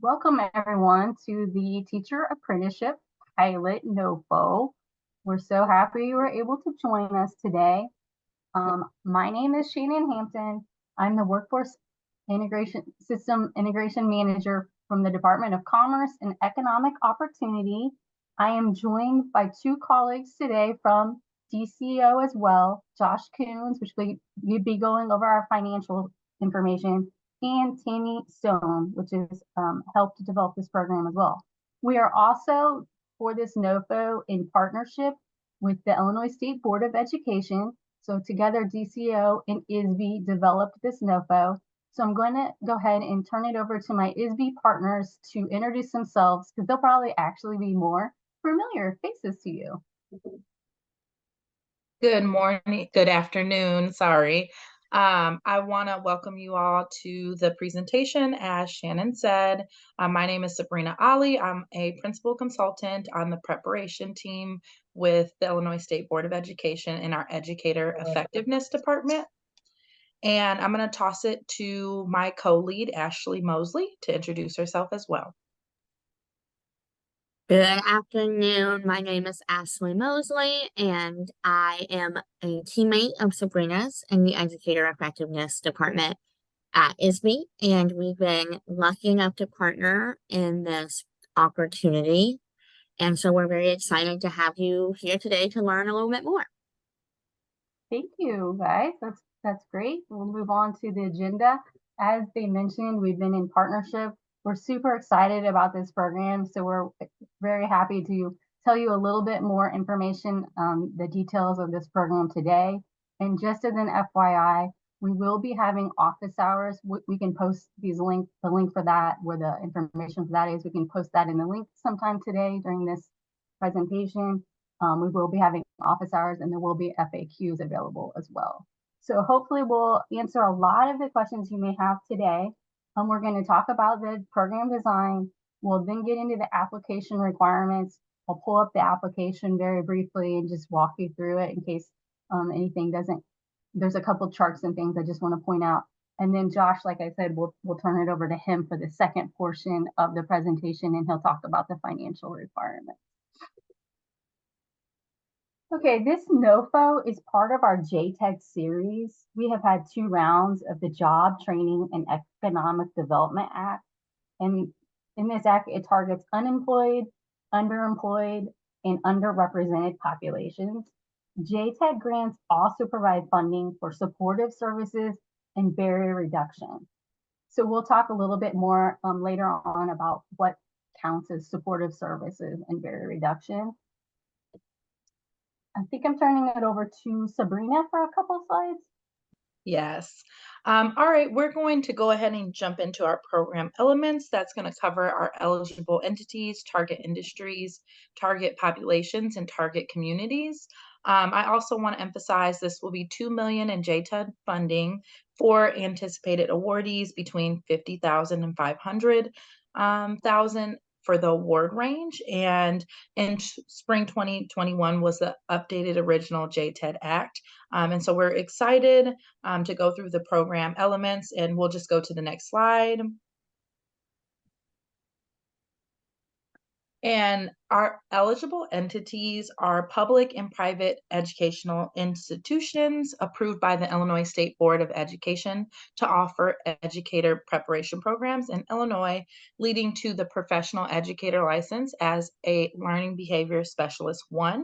Welcome everyone to the Teacher Apprenticeship Pilot NOFO. We're so happy you were able to join us today. My name is Shannon Hampton. I'm the Workforce System Integration Manager from the Department of Commerce and Economic Opportunity. I am joined by two colleagues today from DCO as well, Josh Coons, which we'd be going over our financial information, and Tammy Stone, which is helped to develop this program as well. We are also, for this NOFO, in partnership with the Illinois State Board of Education. So together, DCO and ISB developed this NOFO. So I'm going to go ahead and turn it over to my ISB partners to introduce themselves, because they'll probably actually be more familiar faces to you. Good morning, good afternoon, sorry. I want to welcome you all to the presentation. As Shannon said, my name is Sabrina Ali. I'm a principal consultant on the preparation team with the Illinois State Board of Education in our Educator Effectiveness Department. And I'm going to toss it to my co-lead, Ashley Mosley, to introduce herself as well. Good afternoon. My name is Ashley Mosley, and I am a teammate of Sabrina's in the Educator Effectiveness Department at ISB, and we've been lucky enough to partner in this opportunity. And so we're very excited to have you here today to learn a little bit more. Thank you, guys. That's great. We'll move on to the agenda. As they mentioned, we've been in partnership. We're super excited about this program, so we're very happy to tell you a little bit more information on the details of this program today. And just as an FYI, we will be having office hours. We can post the link for that, where the information for that is. We can post that in the link sometime today during this presentation. We will be having office hours, and there will be FAQs available as well. So hopefully we'll answer a lot of the questions you may have today. We're going to talk about the program design. We'll then get into the application requirements. I'll pull up the application very briefly and just walk you through it in case anything doesn't. There's a couple charts and things I just want to point out. And then Josh, like I said, we'll turn it over to him for the second portion of the presentation, and he'll talk about the financial requirements. Okay, this NOFO is part of our JTED series. We have had 2 rounds of the Job Training and Economic Development Act. And in this act, it targets unemployed, underemployed, and underrepresented populations. JTED grants also provide funding for supportive services and barrier reduction. So we'll talk a little bit more later on about what counts as supportive services and barrier reduction. I think I'm turning it over to Sabrina for a couple slides. Yes. All right, we're going to go ahead and jump into our program elements. That's going to cover our eligible entities, target industries, target populations, and target communities. I also want to emphasize this will be $2 million in JTED funding for anticipated awardees between $50,000 and $500,000 for the award range. And in spring 2021 was the updated original JTED Act. And so we're excited to go through the program elements, and we'll just go to the next slide. And our eligible entities are public and private educational institutions approved by the Illinois State Board of Education to offer educator preparation programs in Illinois, leading to the professional educator license as a Learning Behavior Specialist 1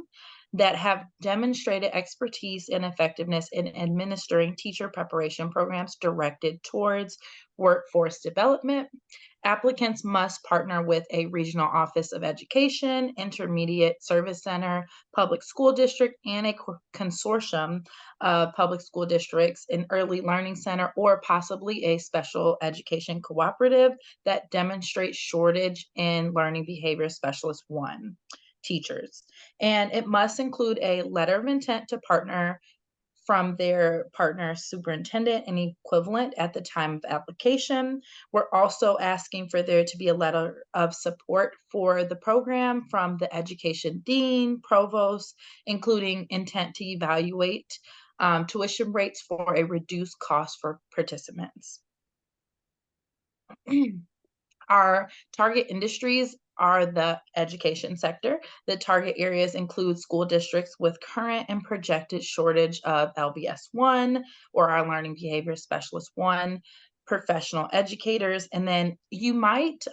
that have demonstrated expertise and effectiveness in administering teacher preparation programs directed towards workforce development. Applicants must partner with a regional office of education, intermediate service center, public school district, and a consortium of public school districts, an early learning center, or possibly a special education cooperative that demonstrates shortage in Learning Behavior Specialist 1 teachers. And it must include a letter of intent to partner from their partner superintendent and equivalent at the time of application. We're also asking for there to be a letter of support for the program from the education dean, provost, including intent to evaluate tuition rates for a reduced cost for participants. Our target industries are the education sector. The target areas include school districts with current and projected shortage of LBS 1 or our Learning Behavior Specialist 1, professional educators, and then you might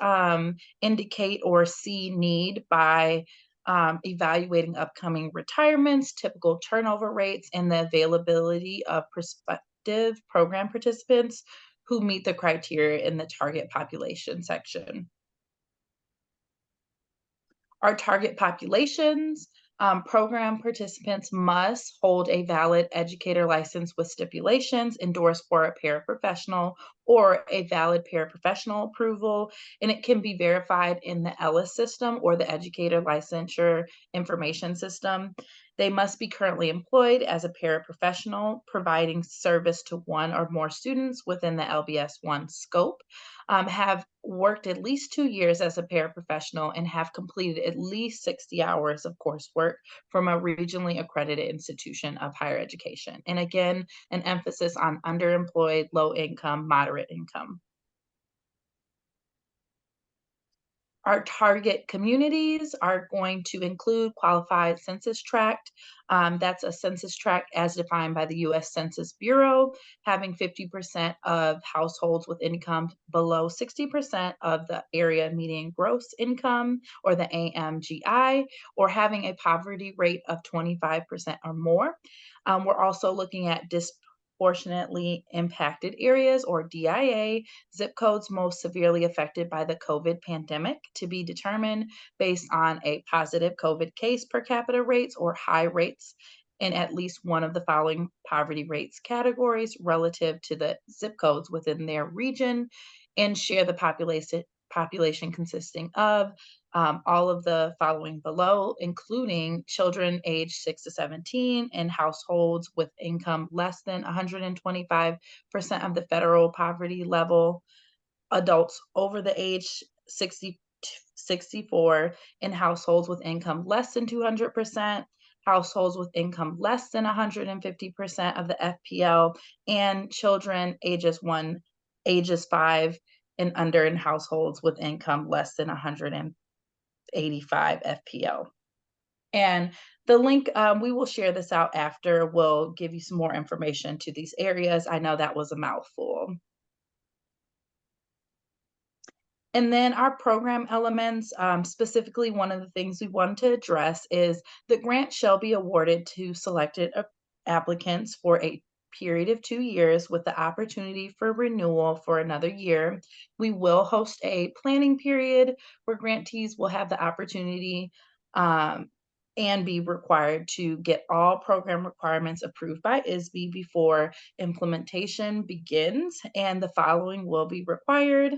indicate or see need by evaluating upcoming retirements, typical turnover rates, and the availability of prospective program participants who meet the criteria in the target population section. Our target populations, program participants must hold a valid educator license with stipulations endorsed for a paraprofessional or a valid paraprofessional approval, and it can be verified in the ELIS system or the Educator Licensure Information System. They must be currently employed as a paraprofessional, providing service to one or more students within the LBS 1 scope, have worked at least 2 years as a paraprofessional, and have completed at least 60 hours of coursework from a regionally accredited institution of higher education. And again, an emphasis on underemployed, low income, moderate income. Our target communities are going to include qualified census tract. That's a census tract as defined by the U.S. Census Bureau, having 50% of households with income below 60% of the area median gross income, or the AMGI, or having a poverty rate of 25% or more. We're also looking at disproportionately impacted areas, or DIA, zip codes most severely affected by the COVID pandemic, to be determined based on a positive COVID case per capita rates or high rates in at least one of the following poverty rates categories relative to the zip codes within their region, and share the population consisting of all of the following below, including children aged 6 to 17 in households with income less than 125% of the federal poverty level, adults over the age 64 in households with income less than 200%, households with income less than 150% of the FPL, and children ages 5 and under in households with income less than 185 FPL. And the link, we will share this out after. We'll give you some more information to these areas. I know that was a mouthful. And then our program elements, specifically one of the things we want to address is the grant shall be awarded to selected applicants for a period of 2 years with the opportunity for renewal for another year. We will host a planning period where grantees will have the opportunity and be required to get all program requirements approved by ISB before implementation begins, and the following will be required: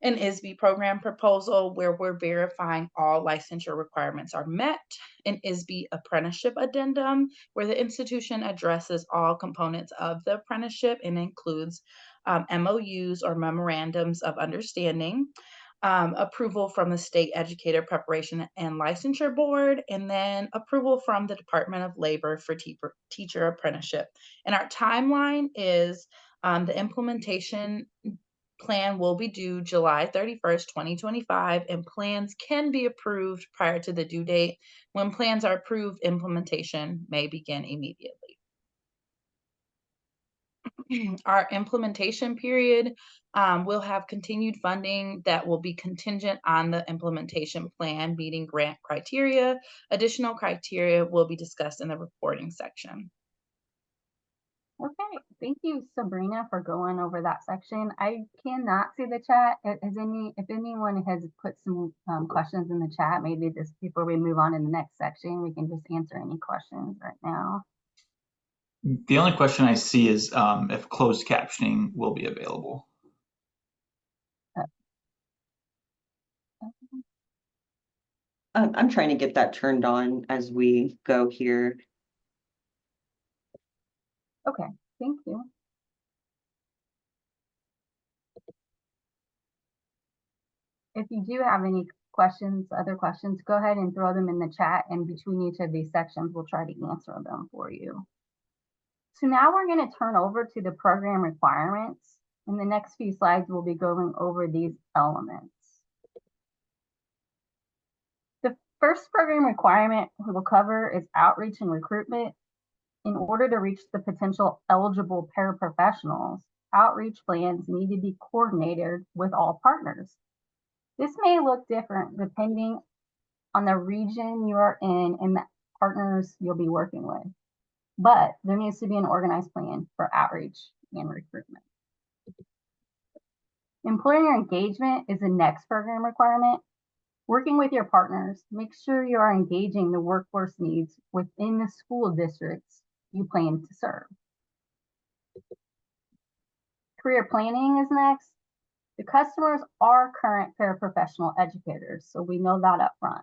an ISB program proposal where we're verifying all licensure requirements are met, an ISB apprenticeship addendum where the institution addresses all components of the apprenticeship and includes MOUs or memorandums of understanding, approval from the State Educator Preparation and Licensure Board, and then approval from the Department of Labor for teacher apprenticeship. And our timeline is the implementation plan will be due July 31st, 2025, and plans can be approved prior to the due date. When plans are approved, implementation may begin immediately. Our implementation period will have continued funding that will be contingent on the implementation plan meeting grant criteria. Additional criteria will be discussed in the reporting section. Okay, thank you, Sabrina, for going over that section. I cannot see the chat. If anyone has put some questions in the chat, maybe this before we move on in the next section, we can just answer any questions right now. The only question I see is if closed captioning will be available. I'm trying to get that turned on as we go here. Okay, thank you. If you do have any questions, other questions, go ahead and throw them in the chat, and between each of these sections, we'll try to answer them for you. So now we're going to turn over to the program requirements. In the next few slides, we'll be going over these elements. The first program requirement we will cover is outreach and recruitment. In order to reach the potential eligible paraprofessionals, outreach plans need to be coordinated with all partners. This may look different depending on the region you are in and the partners you'll be working with, but there needs to be an organized plan for outreach and recruitment. Employer engagement is the next program requirement. Working with your partners, make sure you are engaging the workforce needs within the school districts you plan to serve. Career planning is next. The customers are current paraprofessional educators, so we know that up front.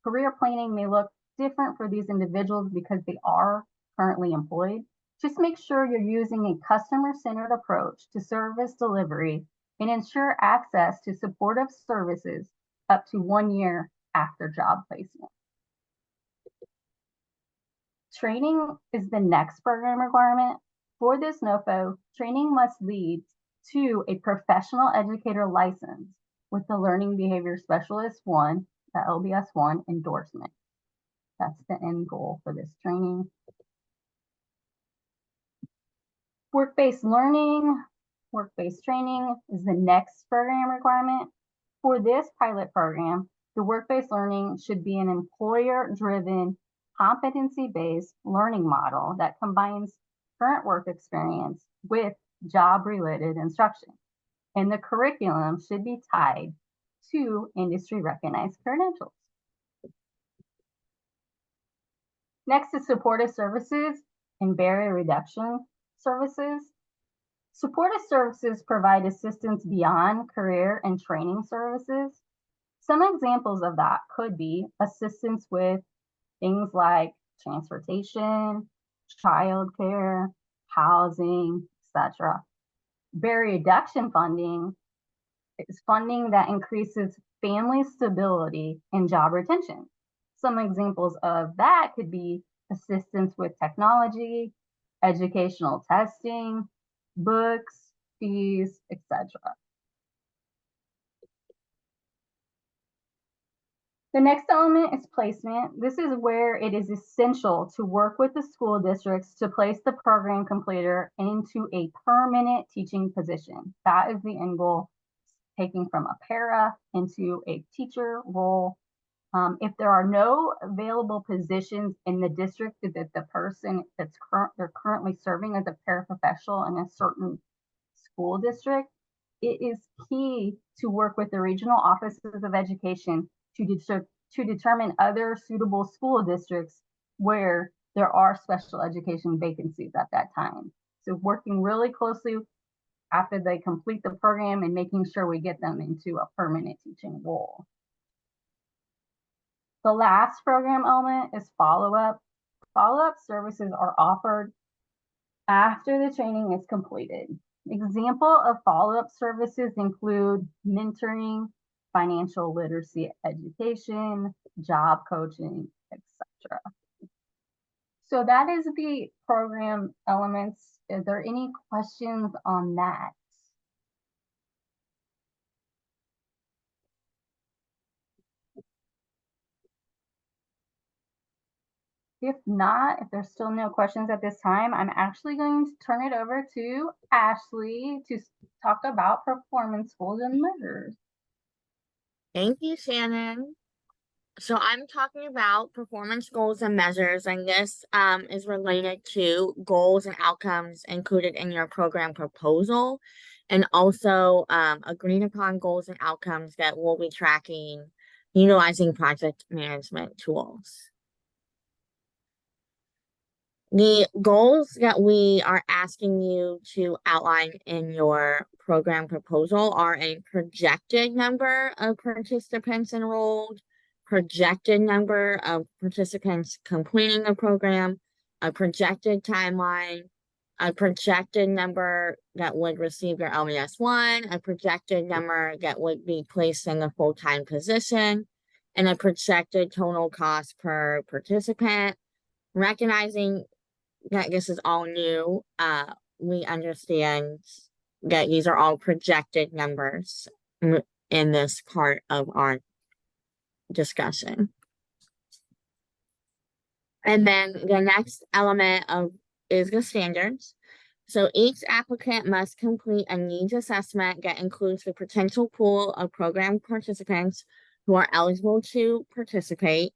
Career planning may look different for these individuals because they are currently employed. Just make sure you're using a customer-centered approach to service delivery and ensure access to supportive services up to 1 year after job placement. Training is the next program requirement. For this NOFO, training must lead to a professional educator license with the Learning Behavior Specialist 1, the LBS 1 endorsement. That's the end goal for this training. Work-based learning, work-based training is the next program requirement. For this pilot program, the work-based learning should be an employer-driven, competency-based learning model that combines current work experience with job-related instruction. And the curriculum should be tied to industry-recognized credentials. Next is supportive services and barrier reduction services. Supportive services provide assistance beyond career and training services. Some examples of that could be assistance with things like transportation, childcare, housing, etc. Barrier reduction funding is funding that increases family stability and job retention. Some examples of that could be assistance with technology, educational testing, books, fees, etc. The next element is placement. This is where it is essential to work with the school districts to place the program completer into a permanent teaching position. That is the end goal, taking from a para into a teacher role. If there are no available positions in the district that the person that's currently serving as a paraprofessional in a certain school district, it is key to work with the regional offices of education to determine other suitable school districts where there are special education vacancies at that time. So working really closely after they complete the program and making sure we get them into a permanent teaching role. The last program element is follow-up. Follow-up services are offered after the training is completed. Example of follow-up services include mentoring, financial literacy education, job coaching, etc. So that is the program elements. Is there any questions on that? If not, if there's still no questions at this time, I'm actually going to turn it over to Ashley to talk about performance goals and measures. Thank you, Shannon. So I'm talking about performance goals and measures, and this is related to goals and outcomes included in your program proposal, and also agreed upon goals and outcomes that we'll be tracking utilizing project management tools. The goals that we are asking you to outline in your program proposal are a projected number of participants enrolled, projected number of participants completing the program, a projected timeline, a projected number that would receive their LBS 1, a projected number that would be placed in a full-time position, and a projected total cost per participant. Recognizing that this is all new, we understand that these are all projected numbers in this part of our discussion. And then the next element is the standards. So each applicant must complete a needs assessment that includes the potential pool of program participants who are eligible to participate.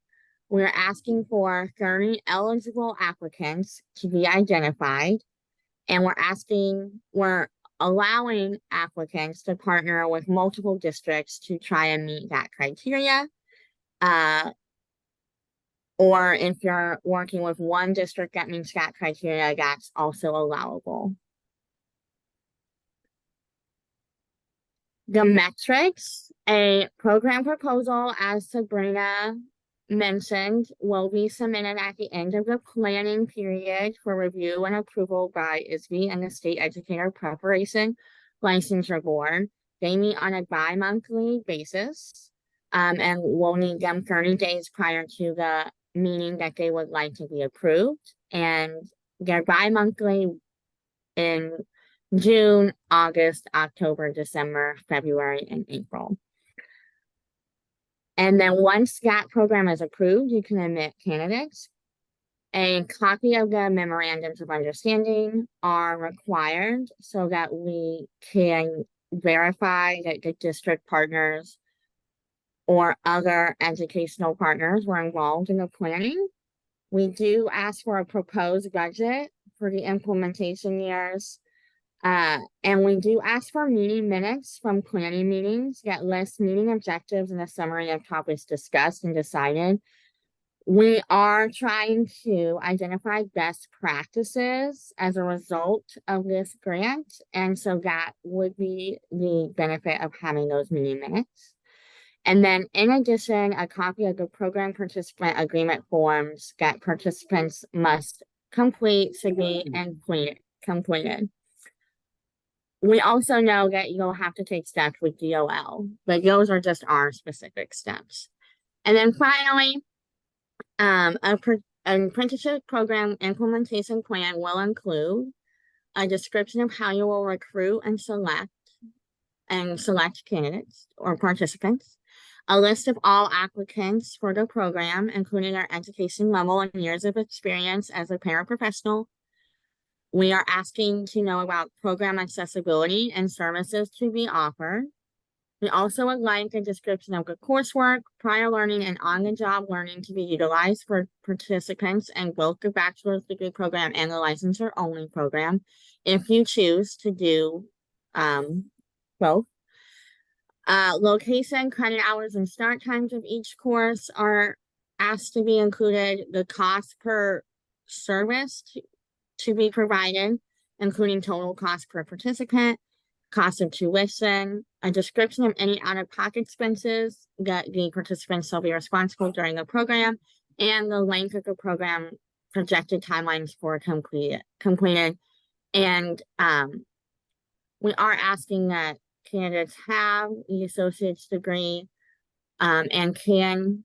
We're asking for 30 eligible applicants to be identified, and we're allowing applicants to partner with multiple districts to try and meet that criteria. Or if you're working with one district that meets that criteria, that's also allowable. The metrics, a program proposal, as Sabrina mentioned, will be submitted at the end of the planning period for review and approval by ISB and the State Educator Preparation Licensure Board. They meet on a bi-monthly basis, and we'll need them 30 days prior to the meaning that they would like to be approved, and they're bi-monthly in June, August, October, December, February, and April. And then once that program is approved, you can admit candidates. A copy of the memorandums of understanding are required so that we can verify that the district partners or other educational partners were involved in the planning. We do ask for a proposed budget for the implementation years. And we do ask for meeting minutes from planning meetings that list meeting objectives and a summary of topics discussed and decided. We are trying to identify best practices as a result of this grant. And so that would be the benefit of having those meeting minutes. And then in addition, a copy of the program participant agreement forms that participants must complete, submit, and completed. We also know that you'll have to take steps with DOL, but those are just our specific steps. And then finally, an apprenticeship program implementation plan will include a description of how you will recruit and select candidates or participants, a list of all applicants for the program, including their education level and years of experience as a paraprofessional. We are asking to know about program accessibility and services to be offered. We also would like a description of the coursework, prior learning, and on-the-job learning to be utilized for participants in both the bachelor's degree program and the licensure-only program, if you choose to do both. Location, credit hours, and start times of each course are asked to be included. The cost per service to be provided, including total cost per participant, cost of tuition, a description of any out-of-pocket expenses that the participants shall be responsible during the program, and the length of the program, projected timelines for completed. And we are asking that candidates have the associate's degree and can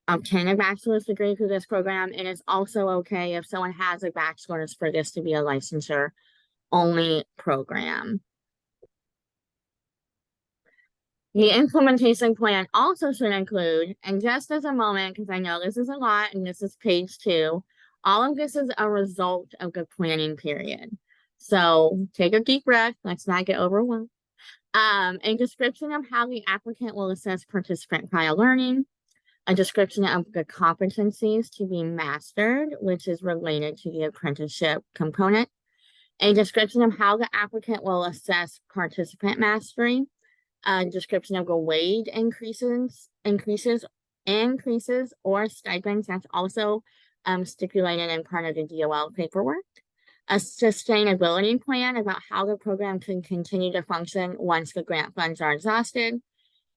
obtain a bachelor's degree through this program. It is also okay if someone has a bachelor's for this to be a licensure only program. The implementation plan also should include, and just as a moment, because I know this is a lot and this is page 2, all of this is a result of the planning period. So take a deep breath, let's not get overwhelmed. A description of how the applicant will assess participant prior learning, a description of the competencies to be mastered, which is related to the apprenticeship component, a description of how the applicant will assess participant mastery, a description of the wage increases or stipends, that's also stipulated in part of the DOL paperwork, a sustainability plan about how the program can continue to function once the grant funds are exhausted,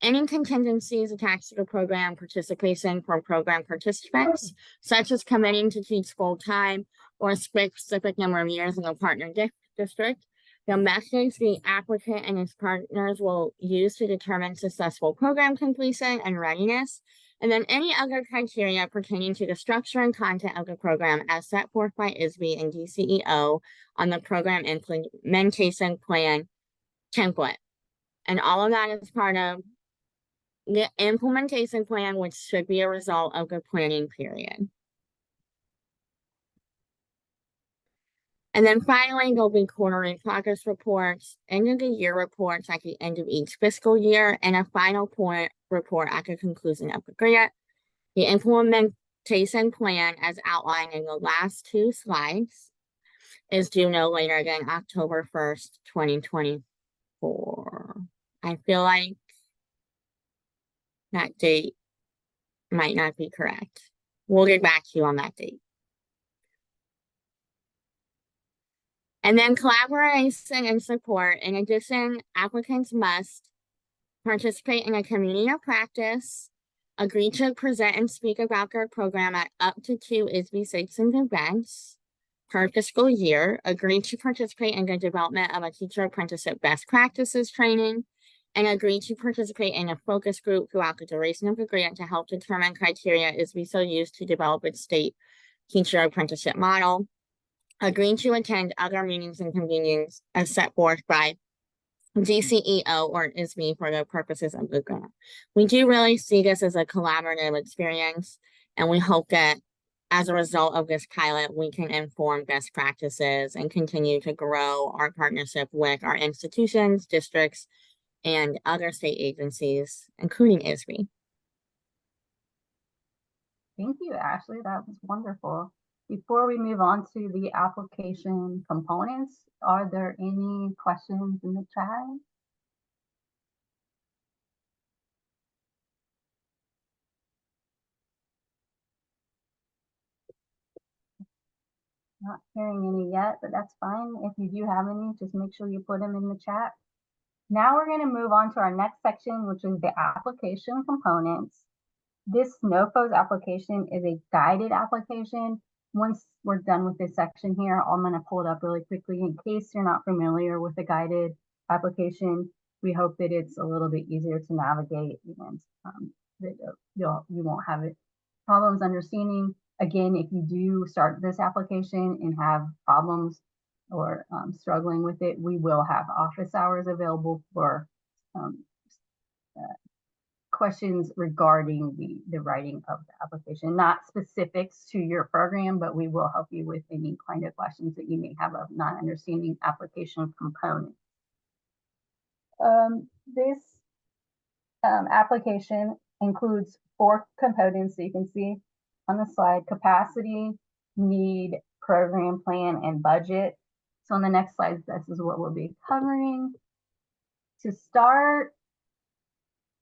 any contingencies attached to the program participation for program participants, such as committing to teach full-time or a specific number of years in a partner district, the methods the applicant and his partners will use to determine successful program completion and readiness, And then any other criteria pertaining to the structure and content of the program as set forth by ISB and DCEO on the program implementation plan template. And all of that is part of the implementation plan, which should be a result of the planning period. And then finally, there'll be quarterly progress reports, end of the year reports at the end of each fiscal year, and a final report at the conclusion of the grant. The implementation plan, as outlined in the last two slides, is due no later than October 1st, 2024. I feel like that date might not be correct. We'll get back to you on that date. And then collaboration and support. In addition, applicants must participate in a community of practice, agree to present and speak about their program at up to 2 ISB citizens events per fiscal year, agree to participate in the development of a teacher apprenticeship best practices training, and agree to participate in a focus group throughout the duration of the grant to help determine criteria ISB so used to develop its state teacher apprenticeship model. Agree to attend other meetings and convenings as set forth by DCEO or ISB for the purposes of the grant. We do really see this as a collaborative experience, and we hope that as a result of this pilot, we can inform best practices and continue to grow our partnership with our institutions, districts, and other state agencies, including ISB. Thank you, Ashley. That was wonderful. Before we move on to the application components, are there any questions in the chat? Not hearing any yet, but that's fine. If you do have any, just make sure you put them in the chat. Now we're going to move on to our next section, which is the application components. This NOFO's application is a guided application. Once we're done with this section here, I'm going to pull it up really quickly in case you're not familiar with the guided application. We hope that it's a little bit easier to navigate and that you won't have problems understanding. Again, if you do start this application and have problems or struggling with it, we will have office hours available for questions regarding the writing of the application, not specifics to your program, but we will help you with any kind of questions that you may have of not understanding application components. This application includes 4 components that you can see on the slide: capacity, need, program plan, and budget. So on the next slide, this is what we'll be covering. To start,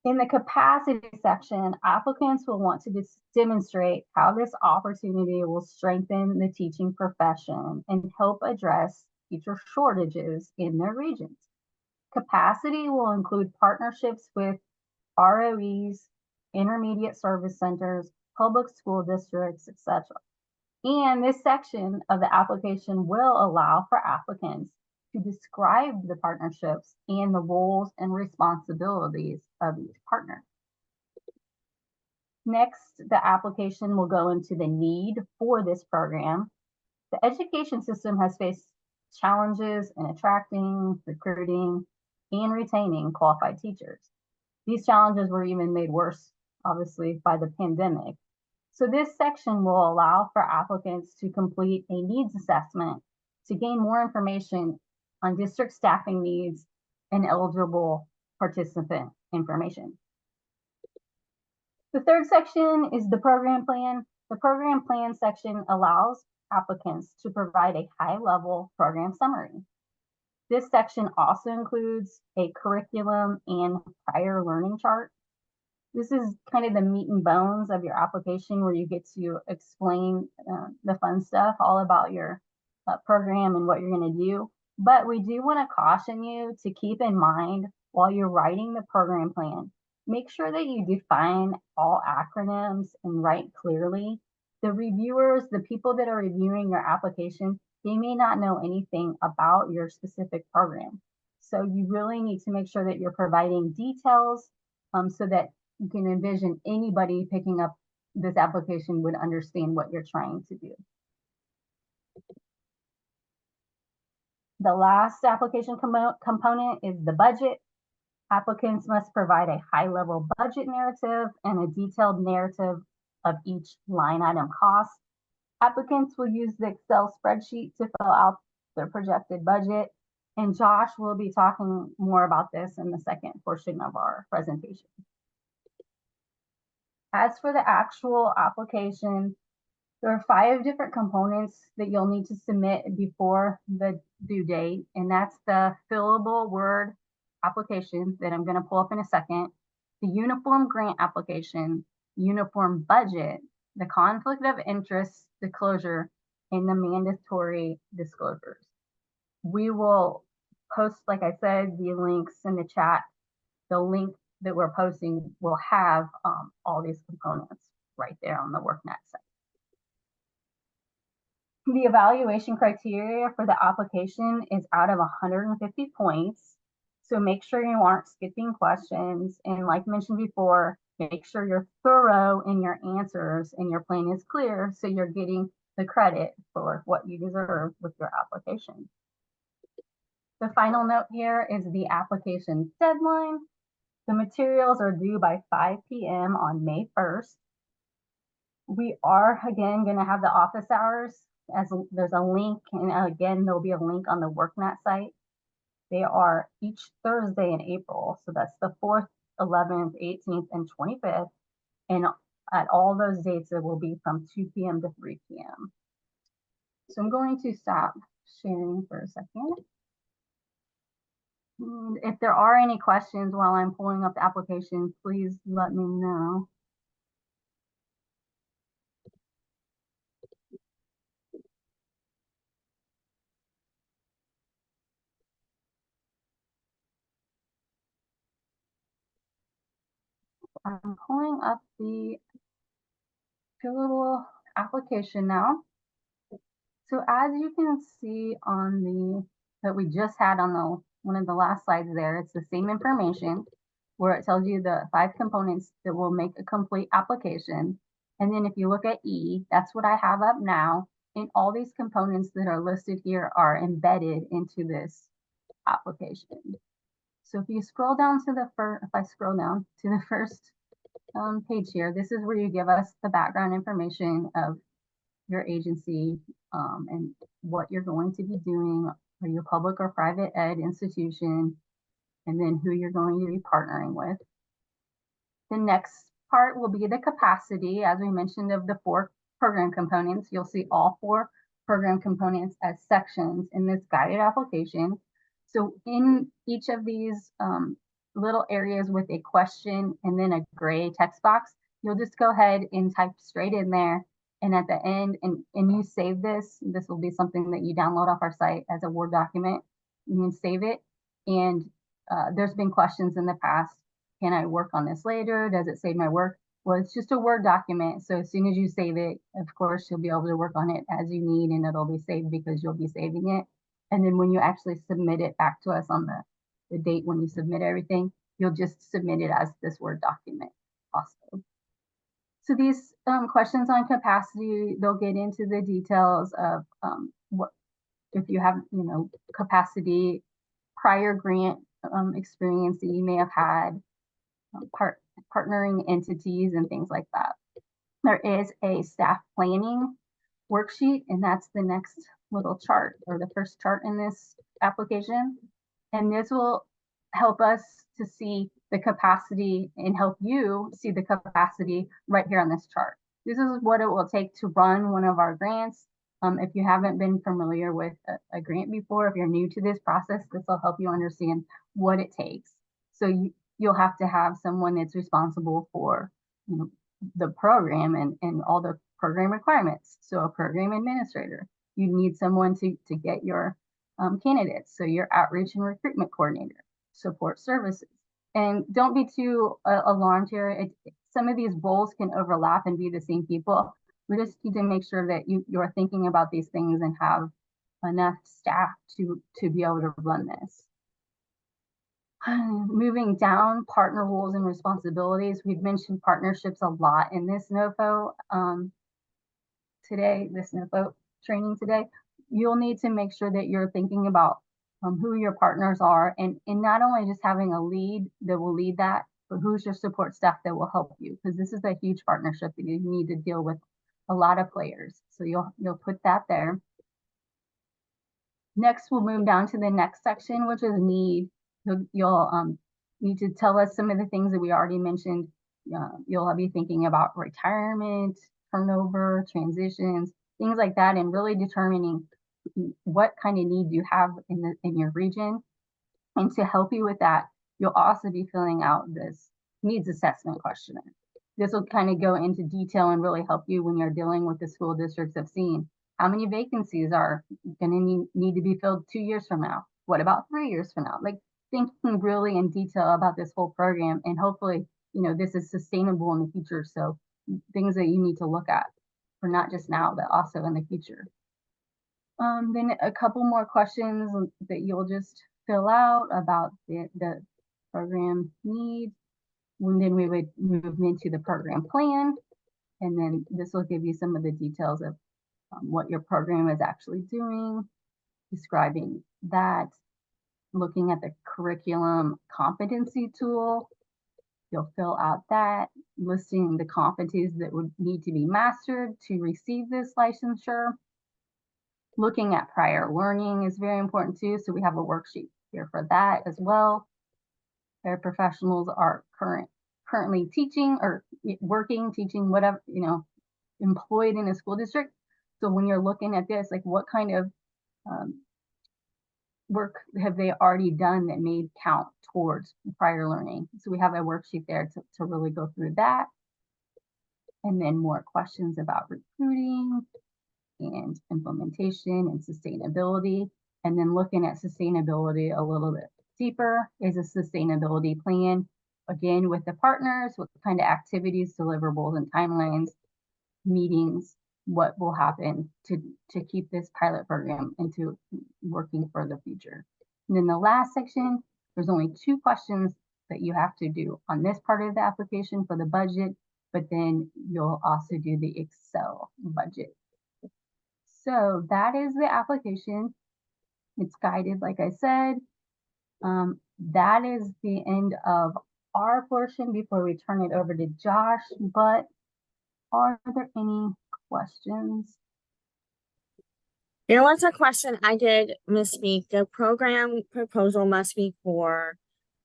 in the capacity section, applicants will want to demonstrate how this opportunity will strengthen the teaching profession and help address teacher shortages in their regions. Capacity will include partnerships with ROEs, intermediate service centers, public school districts, etc. And this section of the application will allow for applicants to describe the partnerships and the roles and responsibilities of each partner. Next, the application will go into the need for this program. The education system has faced challenges in attracting, recruiting, and retaining qualified teachers. These challenges were even made worse, obviously, by the pandemic. So this section will allow for applicants to complete a needs assessment to gain more information on district staffing needs and eligible participant information. The third section is the program plan. The program plan section allows applicants to provide a high-level program summary. This section also includes a curriculum and prior learning chart. This is kind of the meat and bones of your application where you get to explain the fun stuff all about your program and what you're going to do. But we do want to caution you to keep in mind while you're writing the program plan, make sure that you define all acronyms and write clearly. The reviewers, the people that are reviewing your application, they may not know anything about your specific program. So you really need to make sure that you're providing details so that you can envision anybody picking up this application would understand what you're trying to do. The last application component is the budget. Applicants must provide a high-level budget narrative and a detailed narrative of each line item cost. Applicants will use the Excel spreadsheet to fill out their projected budget, and Josh will be talking more about this in the second portion of our presentation. As for the actual application, there are 5 different components that you'll need to submit before the due date, and that's the fillable Word application that I'm going to pull up in a second, the uniform grant application, uniform budget, the conflict of interest disclosure, and the mandatory disclosures. We will post, like I said, the links in the chat. The link that we're posting will have all these components right there on the workNet site. The evaluation criteria for the application is out of 150 points. So make sure you aren't skipping questions. And like mentioned before, make sure you're thorough in your answers and your plan is clear so you're getting the credit for what you deserve with your application. The final note here is the application deadline. The materials are due by 5 p.m. on May 1st. We are, again, going to have the office hours, as there's a link, and again, there'll be a link on the workNet site. They are each Thursday in April, so that's the 4th, 11th, 18th, and 25th. And at all those dates, it will be from 2 p.m. to 3 p.m. So I'm going to stop sharing for a second. If there are any questions while I'm pulling up the application, please let me know. I'm pulling up the fillable application now. So as you can see on the, that we just had on the one of the last slides there, it's the same information where it tells you the 5 components that will make a complete application. And then if you look at E, that's what I have up now. And all these components that are listed here are embedded into this application. So if you scroll down to the first, if I scroll down to the first page here, this is where you give us the background information of your agency and what you're going to be doing. Are you a public or private ed institution? And then who you're going to be partnering with. The next part will be the capacity, as we mentioned, of the 4 program components. You'll see all 4 program components as sections in this guided application. So in each of these little areas with a question and then a gray text box, you'll just go ahead and type straight in there. And at the end, and you save this will be something that you download off our site as a Word document. You can save it. And there's been questions in the past. Can I work on this later? Does it save my work? Well, it's just a Word document. So as soon as you save it, of course, you'll be able to work on it as you need, and it'll be saved because you'll be saving it. And then when you actually submit it back to us on the date when you submit everything, you'll just submit it as this Word document also. So these questions on capacity, they'll get into the details of what if you have, capacity, prior grant experience that you may have had, partnering entities and things like that. There is a staff planning worksheet, and that's the next little chart or the first chart in this application. And this will help us to see the capacity and help you see the capacity right here on this chart. This is what it will take to run one of our grants. If you haven't been familiar with a grant before, if you're new to this process, this will help you understand what it takes. So you'll have to have someone that's responsible for the program and all the program requirements. So a program administrator. You need someone to get your candidates. So your outreach and recruitment coordinator, support services. And don't be too alarmed here. Some of these roles can overlap and be the same people. We just need to make sure that you're thinking about these things and have enough staff to be able to run this. Moving down, partner roles and responsibilities. We've mentioned partnerships a lot in this NOFO today, this NOFO training today. You'll need to make sure that you're thinking about who your partners are, and not only just having a lead that will lead that, but who's your support staff that will help you, because this is a huge partnership that you need to deal with a lot of players. So you'll put that there. Next, we'll move down to the next section, which is need. You'll need to tell us some of the things that we already mentioned. You'll be thinking about retirement, turnover, transitions, things like that, and really determining what kind of needs you have in your region. And to help you with that, you'll also be filling out this needs assessment questionnaire. This will kind of go into detail and really help you when you're dealing with the school districts of seeing how many vacancies are going to need to be filled 2 years from now. What about 3 years from now? Like thinking really in detail about this whole program, and hopefully, this is sustainable in the future. So things that you need to look at for not just now, but also in the future. Then a couple more questions that you'll just fill out about the program need. And then we would move into the program plan. And then this will give you some of the details of what your program is actually doing, describing that, looking at the curriculum competency tool. You'll fill out that, listing the competencies that would need to be mastered to receive this licensure. Looking at prior learning is very important too. So we have a worksheet here for that as well. Paraprofessionals are currently teaching or working, teaching, whatever, employed in a school district. So when you're looking at this, like what kind of work have they already done that may count towards prior learning? So we have a worksheet there to really go through that. And then more questions about recruiting and implementation and sustainability. And then looking at sustainability a little bit deeper is a sustainability plan, again, with the partners, what kind of activities, deliverables, and timelines, meetings, what will happen to keep this pilot program into working for the future. And then the last section, there's only 2 questions that you have to do on this part of the application for the budget, but then you'll also do the Excel budget. So that is the application. It's guided, like I said. That is the end of our portion before we turn it over to Josh. But are there any questions? There was a question I did misspeak. The program proposal must be for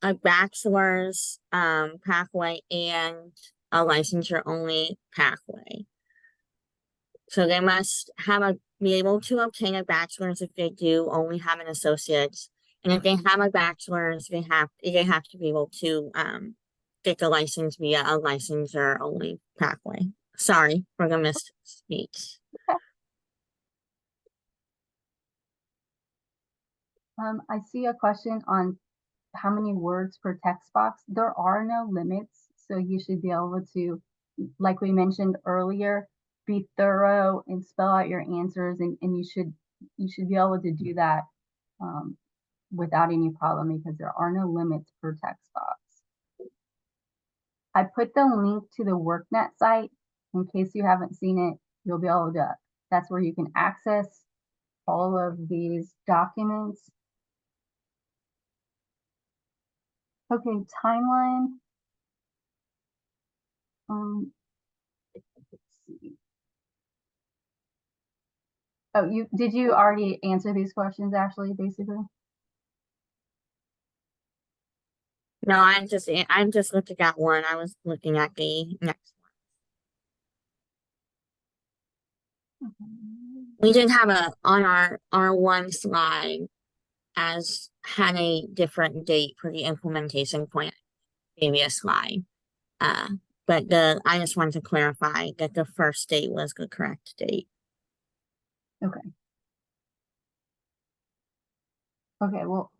a bachelor's pathway and a licensure only pathway. So they must be able to obtain a bachelor's if they do only have an associate's. And if they have a bachelor's, they have to be able to get the license via a licensure only pathway. Sorry for the misspeak. I see a question on how many words per text box. There are no limits, so you should be able to, like we mentioned earlier, be thorough and spell out your answers, and you should be able to do that without any problem, because there are no limits per text box. I put the link to the workNet site in case you haven't seen it. You'll be able to, that's where you can access all of these documents. Okay, timeline. Let's see. Oh, did you already answer these questions, Ashley, basically? No, I'm just looking at one. I was looking at the next one. We did have on our one slide as had a different date for the implementation plan, previous slide. But I just wanted to clarify that the first date was the correct date. Okay. Okay, well,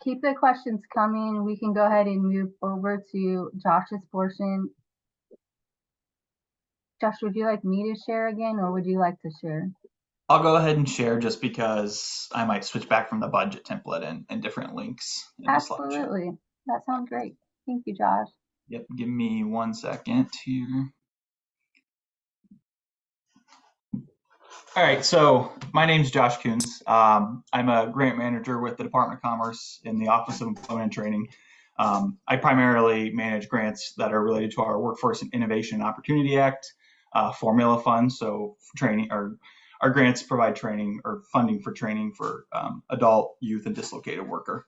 keep the questions coming. We can go ahead and move over to Josh's portion. Josh, would you like me to share again, or would you like to share? I'll go ahead and share, just because I might switch back from the budget template and different links in the slideshow. Absolutely. That sounds great. Thank you, Josh. Yep, give me 1 second here. All right, so my name's Josh Coons. I'm a grant manager with the Department of Commerce in the Office of Employment and Training. I primarily manage grants that are related to our Workforce and Innovation and Opportunity Act formula funds. So training, or our grants provide training or funding for training for adult, youth, and dislocated worker.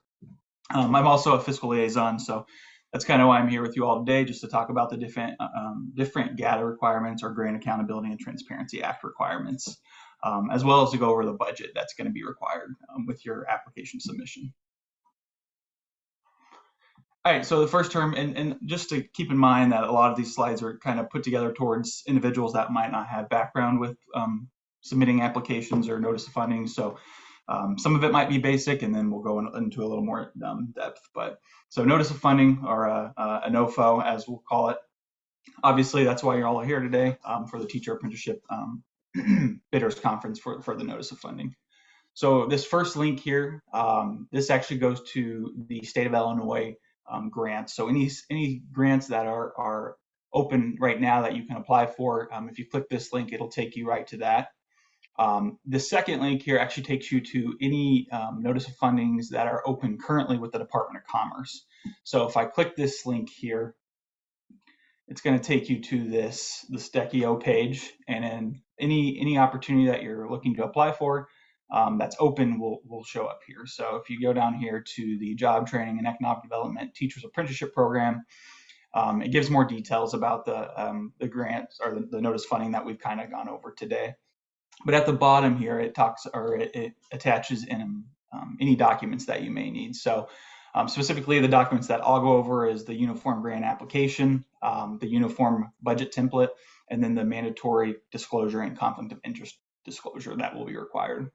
I'm also a fiscal liaison, so that's kind of why I'm here with you all today, just to talk about the different GATA requirements or Grant Accountability and Transparency Act requirements, as well as to go over the budget that's going to be required with your application submission. All right, so the first term, and just to keep in mind that a lot of these slides are kind of put together towards individuals that might not have background with submitting applications or notice of funding. So some of it might be basic, and then we'll go into a little more depth. But so notice of funding, or a NOFO, as we'll call it. Obviously, that's why you're all here today, for the Teacher Apprenticeship Bidders Conference for the notice of funding. So this first link here, this actually goes to the state of Illinois grants. So any grants that are open right now that you can apply for, if you click this link, it'll take you right to that. The second link here actually takes you to any notice of fundings that are open currently with the Department of Commerce. So if I click this link here, it's going to take you to this Decio page, and then any opportunity that you're looking to apply for that's open will show up here. So if you go down here to the Job Training and Economic Development Teachers Apprenticeship Program, it gives more details about the grants or the notice funding that we've kind of gone over today. But at the bottom here, it talks, or it attaches in any documents that you may need. So specifically, the documents that I'll go over is the Uniform Grant Application, the Uniform Budget Template, and then the mandatory disclosure and conflict of interest disclosure that will be required.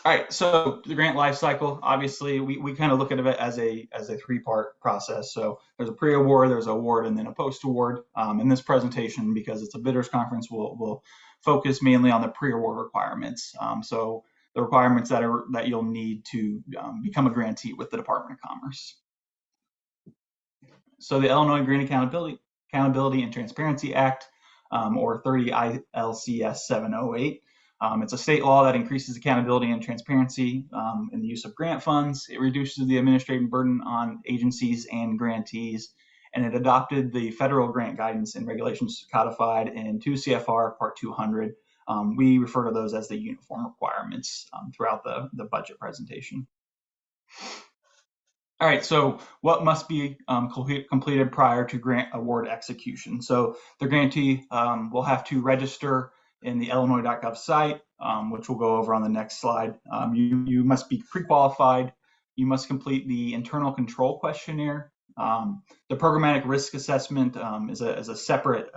All right, so the grant life cycle, obviously, we kind of look at it as a three-part process. So there's a pre-award, there's an award, and then a post-award. In this presentation, because it's a bidders conference, we'll focus mainly on the pre-award requirements. So the requirements that you'll need to become a grantee with the Department of Commerce. So the Illinois Grant Accountability and Transparency Act, or 30 ILCS 708. It's a state law that increases accountability and transparency in the use of grant funds. It reduces the administrative burden on agencies and grantees, and it adopted the federal grant guidance and regulations codified in 2 CFR Part 200. We refer to those as the uniform requirements throughout the budget presentation. All right, so what must be completed prior to grant award execution? So the grantee will have to register in the Illinois.gov site, which we'll go over on the next slide. You must be pre-qualified. You must complete the internal control questionnaire. The programmatic risk assessment is a separate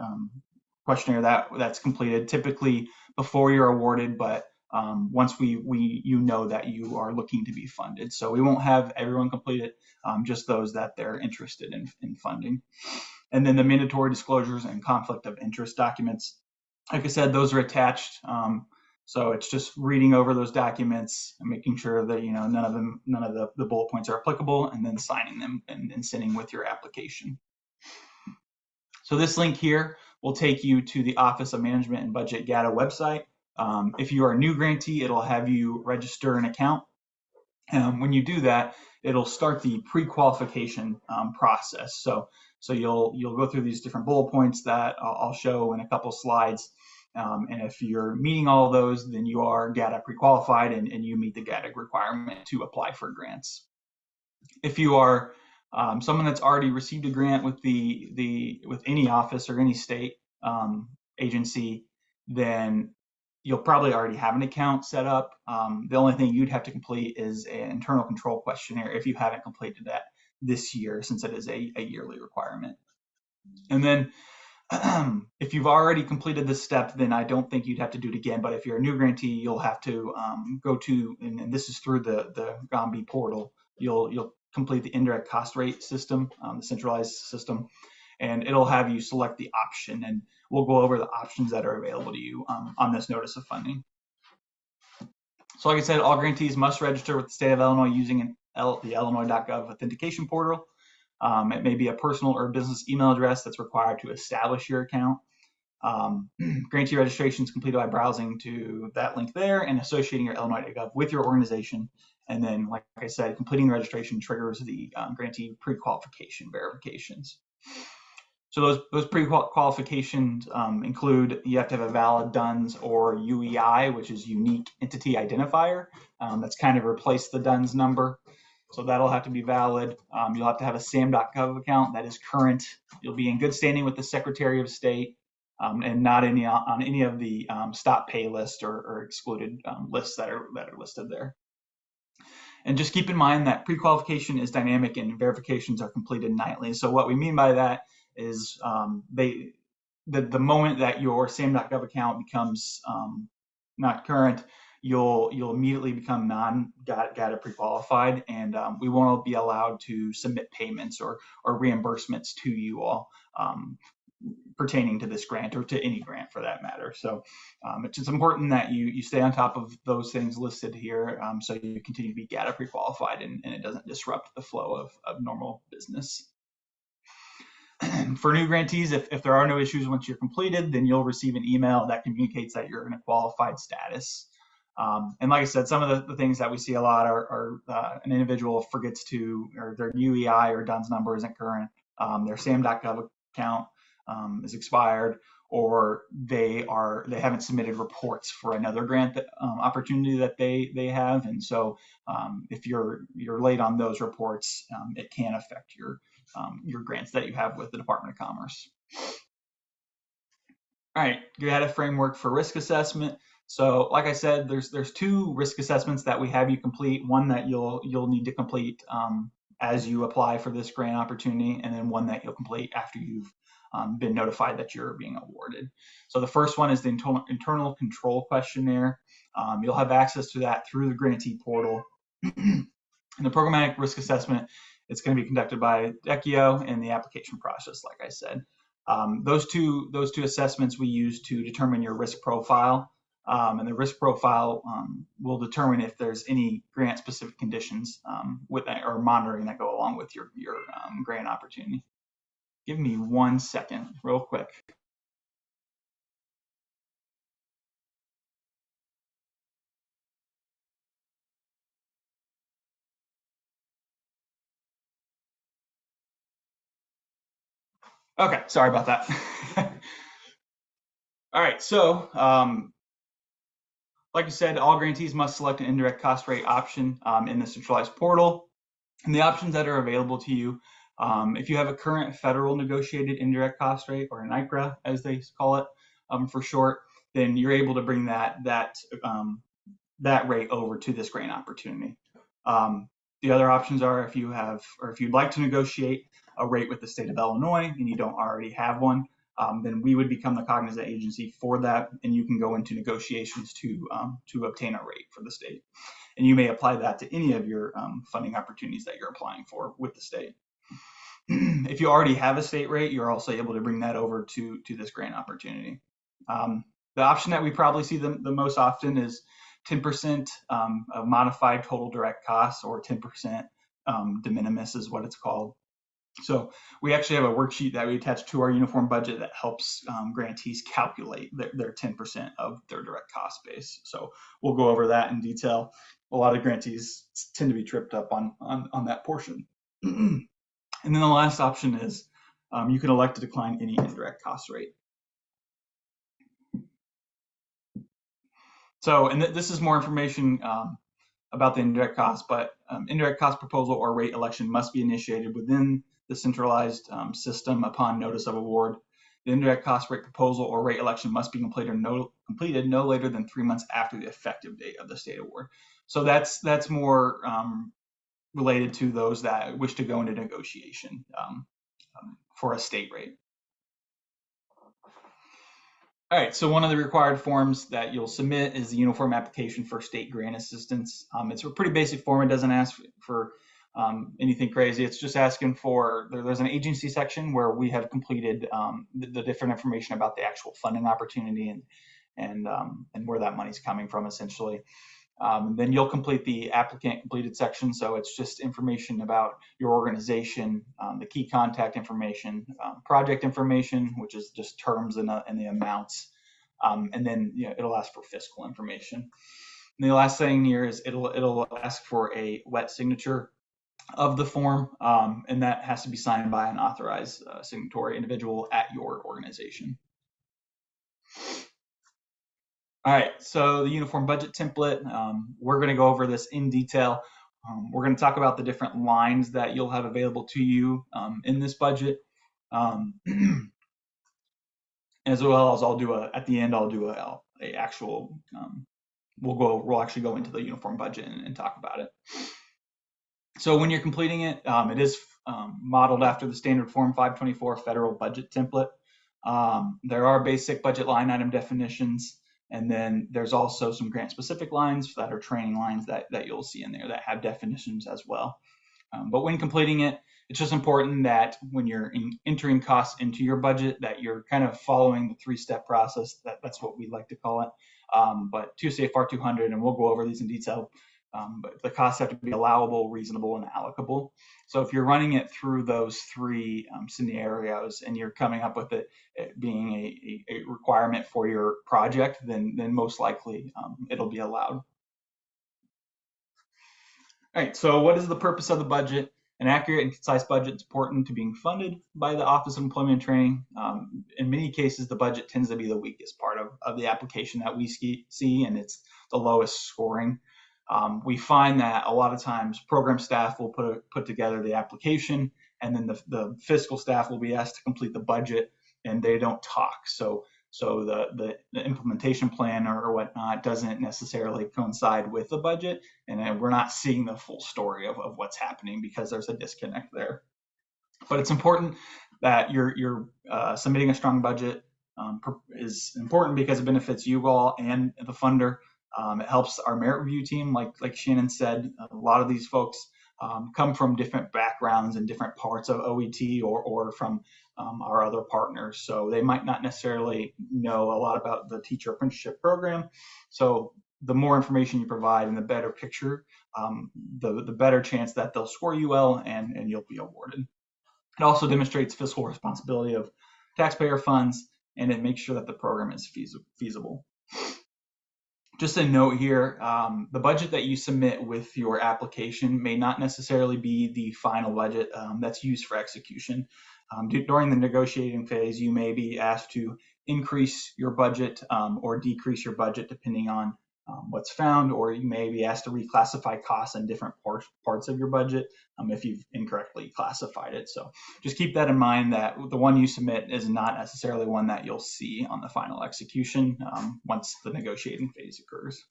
questionnaire that's completed typically before you're awarded, but once you know that you are looking to be funded. So we won't have everyone complete it, just those that they're interested in funding. And then the mandatory disclosures and conflict of interest documents. Like I said, those are attached. So it's just reading over those documents and making sure that none of the bullet points are applicable, and then signing them and sending with your application. So this link here will take you to the Office of Management and Budget GATA website. If you are a new grantee, it'll have you register an account. When you do that, it'll start the pre-qualification process. So you'll go through these different bullet points that I'll show in a couple slides. And if you're meeting all of those, then you are GATA pre-qualified and you meet the GATA requirement to apply for grants. If you are someone that's already received a grant with with any office or any state agency, then you'll probably already have an account set up. The only thing you'd have to complete is an internal control questionnaire if you haven't completed that this year, since it is a yearly requirement. And then if you've already completed this step, then I don't think you'd have to do it again. But if you're a new grantee, you'll have to go to, and this is through the GOMBI portal, you'll complete the indirect cost rate system, the centralized system, and it'll have you select the option, and we'll go over the options that are available to you on this notice of funding. So like I said, all grantees must register with the state of Illinois using the illinois.gov authentication portal. It may be a personal or business email address that's required to establish your account. Grantee registration is completed by browsing to that link there and associating your illinois.gov with your organization. And then, like I said, completing the registration triggers the grantee pre-qualification verifications. So those pre-qualifications include you have to have a valid DUNS or UEI, which is unique entity identifier. That's kind of replaced the DUNS number. So that'll have to be valid. You'll have to have a SAM.gov account that is current. You'll be in good standing with the Secretary of State and not on any of the stop pay list or excluded lists that are listed there. And just keep in mind that pre-qualification is dynamic and verifications are completed nightly. So what we mean by that is the moment that your SAM.gov account becomes not current, you'll immediately become non-GATA pre-qualified, and we won't be allowed to submit payments or reimbursements to you all pertaining to this grant or to any grant for that matter. So it's just important that you stay on top of those things listed here so you continue to be GATA pre-qualified and it doesn't disrupt the flow of normal business. For new grantees, if there are no issues once you're completed, then you'll receive an email that communicates that you're in a qualified status. And like I said, some of the things that we see a lot are an individual forgets to, or their UEI or DUNS number isn't current, their SAM.gov account is expired, or they haven't submitted reports for another grant opportunity that they have, and so if you're late on those reports, it can affect your grants that you have with the Department of Commerce. All right, GATA framework for risk assessment. So like I said, there's two risk assessments that we have you complete. One that you'll need to complete as you apply for this grant opportunity, and then one that you'll complete after you've been notified that you're being awarded. So the first one is the internal control questionnaire. You'll have access to that through the grantee portal. And the programmatic risk assessment, it's going to be conducted by DECIO in the application process, like I said. Those two assessments we use to determine your risk profile. And the risk profile will determine if there's any grant specific conditions with that, or monitoring that go along with your grant opportunity. Give me 1 second, real quick. Okay, sorry about that. All right, so like I said, all grantees must select an indirect cost rate option in the centralized portal. And the options that are available to you, if you have a current federal negotiated indirect cost rate, or NICRA as they call it for short, then you're able to bring that rate over to this grant opportunity. The other options are if you'd like to negotiate a rate with the state of Illinois and you don't already have one, then we would become the cognizant agency for that, and you can go into negotiations to obtain a rate for the state. And you may apply that to any of your funding opportunities that you're applying for with the state. If you already have a state rate, you're also able to bring that over to this grant opportunity. The option that we probably see the most often is 10% of modified total direct costs, or 10% de minimis is what it's called. So we actually have a worksheet that we attach to our uniform budget that helps grantees calculate their 10% of their direct cost base. So we'll go over that in detail. A lot of grantees tend to be tripped up on that portion. And then the last option is you can elect to decline any indirect cost rate. So, and this is more information about the indirect cost, but indirect cost proposal or rate election must be initiated within the centralized system upon notice of award. The indirect cost rate proposal or rate election must be completed no later than 3 months after the effective date of the state award. So that's more related to those that wish to go into negotiation for a state rate. All right, so one of the required forms that you'll submit is the uniform application for state grant assistance. It's a pretty basic form. It doesn't ask for anything crazy. It's just asking for, there's an agency section where we have completed the different information about the actual funding opportunity and where that money's coming from, essentially. Then you'll complete the applicant completed section. So it's just information about your organization, the key contact information, project information, which is just terms and the amounts. And then it'll ask for fiscal information. And the last thing here is it'll ask for a wet signature of the form, and that has to be signed by an authorized signatory individual at your organization. All right, so the uniform budget template, we're going to go over this in detail. We're going to talk about the different lines that you'll have available to you in this budget, as well as at the end I'll do a actual. We'll actually go into the uniform budget and talk about it. So when you're completing it, it is modeled after the standard Form 524 federal budget template. There are basic budget line item definitions, and then there's also some grant specific lines that are training lines that you'll see in there that have definitions as well. But when completing it, it's just important that when you're entering costs into your budget, that you're kind of following the 3-step process. That's what we like to call it. But 2 CFR 200, and we'll go over these in detail. But the costs have to be allowable, reasonable, and allocable. So if you're running it through those 3 scenarios and you're coming up with it being a requirement for your project, then most likely it'll be allowed. All right, so what is the purpose of the budget? An accurate and concise budget is important to being funded by the Office of Employment and Training. In many cases, the budget tends to be the weakest part of the application that we see, and it's the lowest scoring. We find that a lot of times program staff will put together the application, and then the fiscal staff will be asked to complete the budget, and they don't talk. So the implementation plan or whatnot doesn't necessarily coincide with the budget, and we're not seeing the full story of what's happening because there's a disconnect there. But it's important that you're submitting a strong budget is important because it benefits you all and the funder. It helps our merit review team, like Shannon said. A lot of these folks come from different backgrounds and different parts of OET or from our other partners. So they might not necessarily know a lot about the teacher apprenticeship program. So the more information you provide and the better picture, the better chance that they'll score you well and you'll be awarded. It also demonstrates fiscal responsibility of taxpayer funds, and it makes sure that the program is feasible. Just a note here, the budget that you submit with your application may not necessarily be the final budget that's used for execution. During the negotiating phase, you may be asked to increase your budget or decrease your budget depending on what's found, or you may be asked to reclassify costs in different parts of your budget if you've incorrectly classified it. So just keep that in mind, that the one you submit is not necessarily one that you'll see on the final execution once the negotiating phase occurs.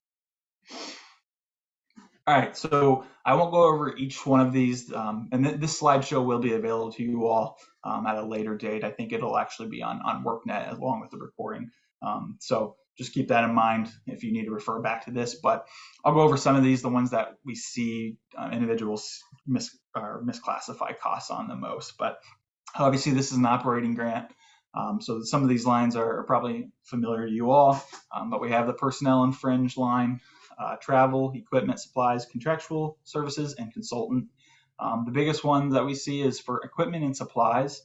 All right, so I won't go over each one of these, and this slideshow will be available to you all at a later date. I think it'll actually be on workNet along with the recording. So just keep that in mind if you need to refer back to this, but I'll go over some of these, the ones that we see individuals misclassify costs on the most. But obviously this is an operating grant, so some of these lines are probably familiar to you all, but we have the personnel and fringe line, travel, equipment, supplies, contractual services, and consultant. The biggest one that we see is for equipment and supplies.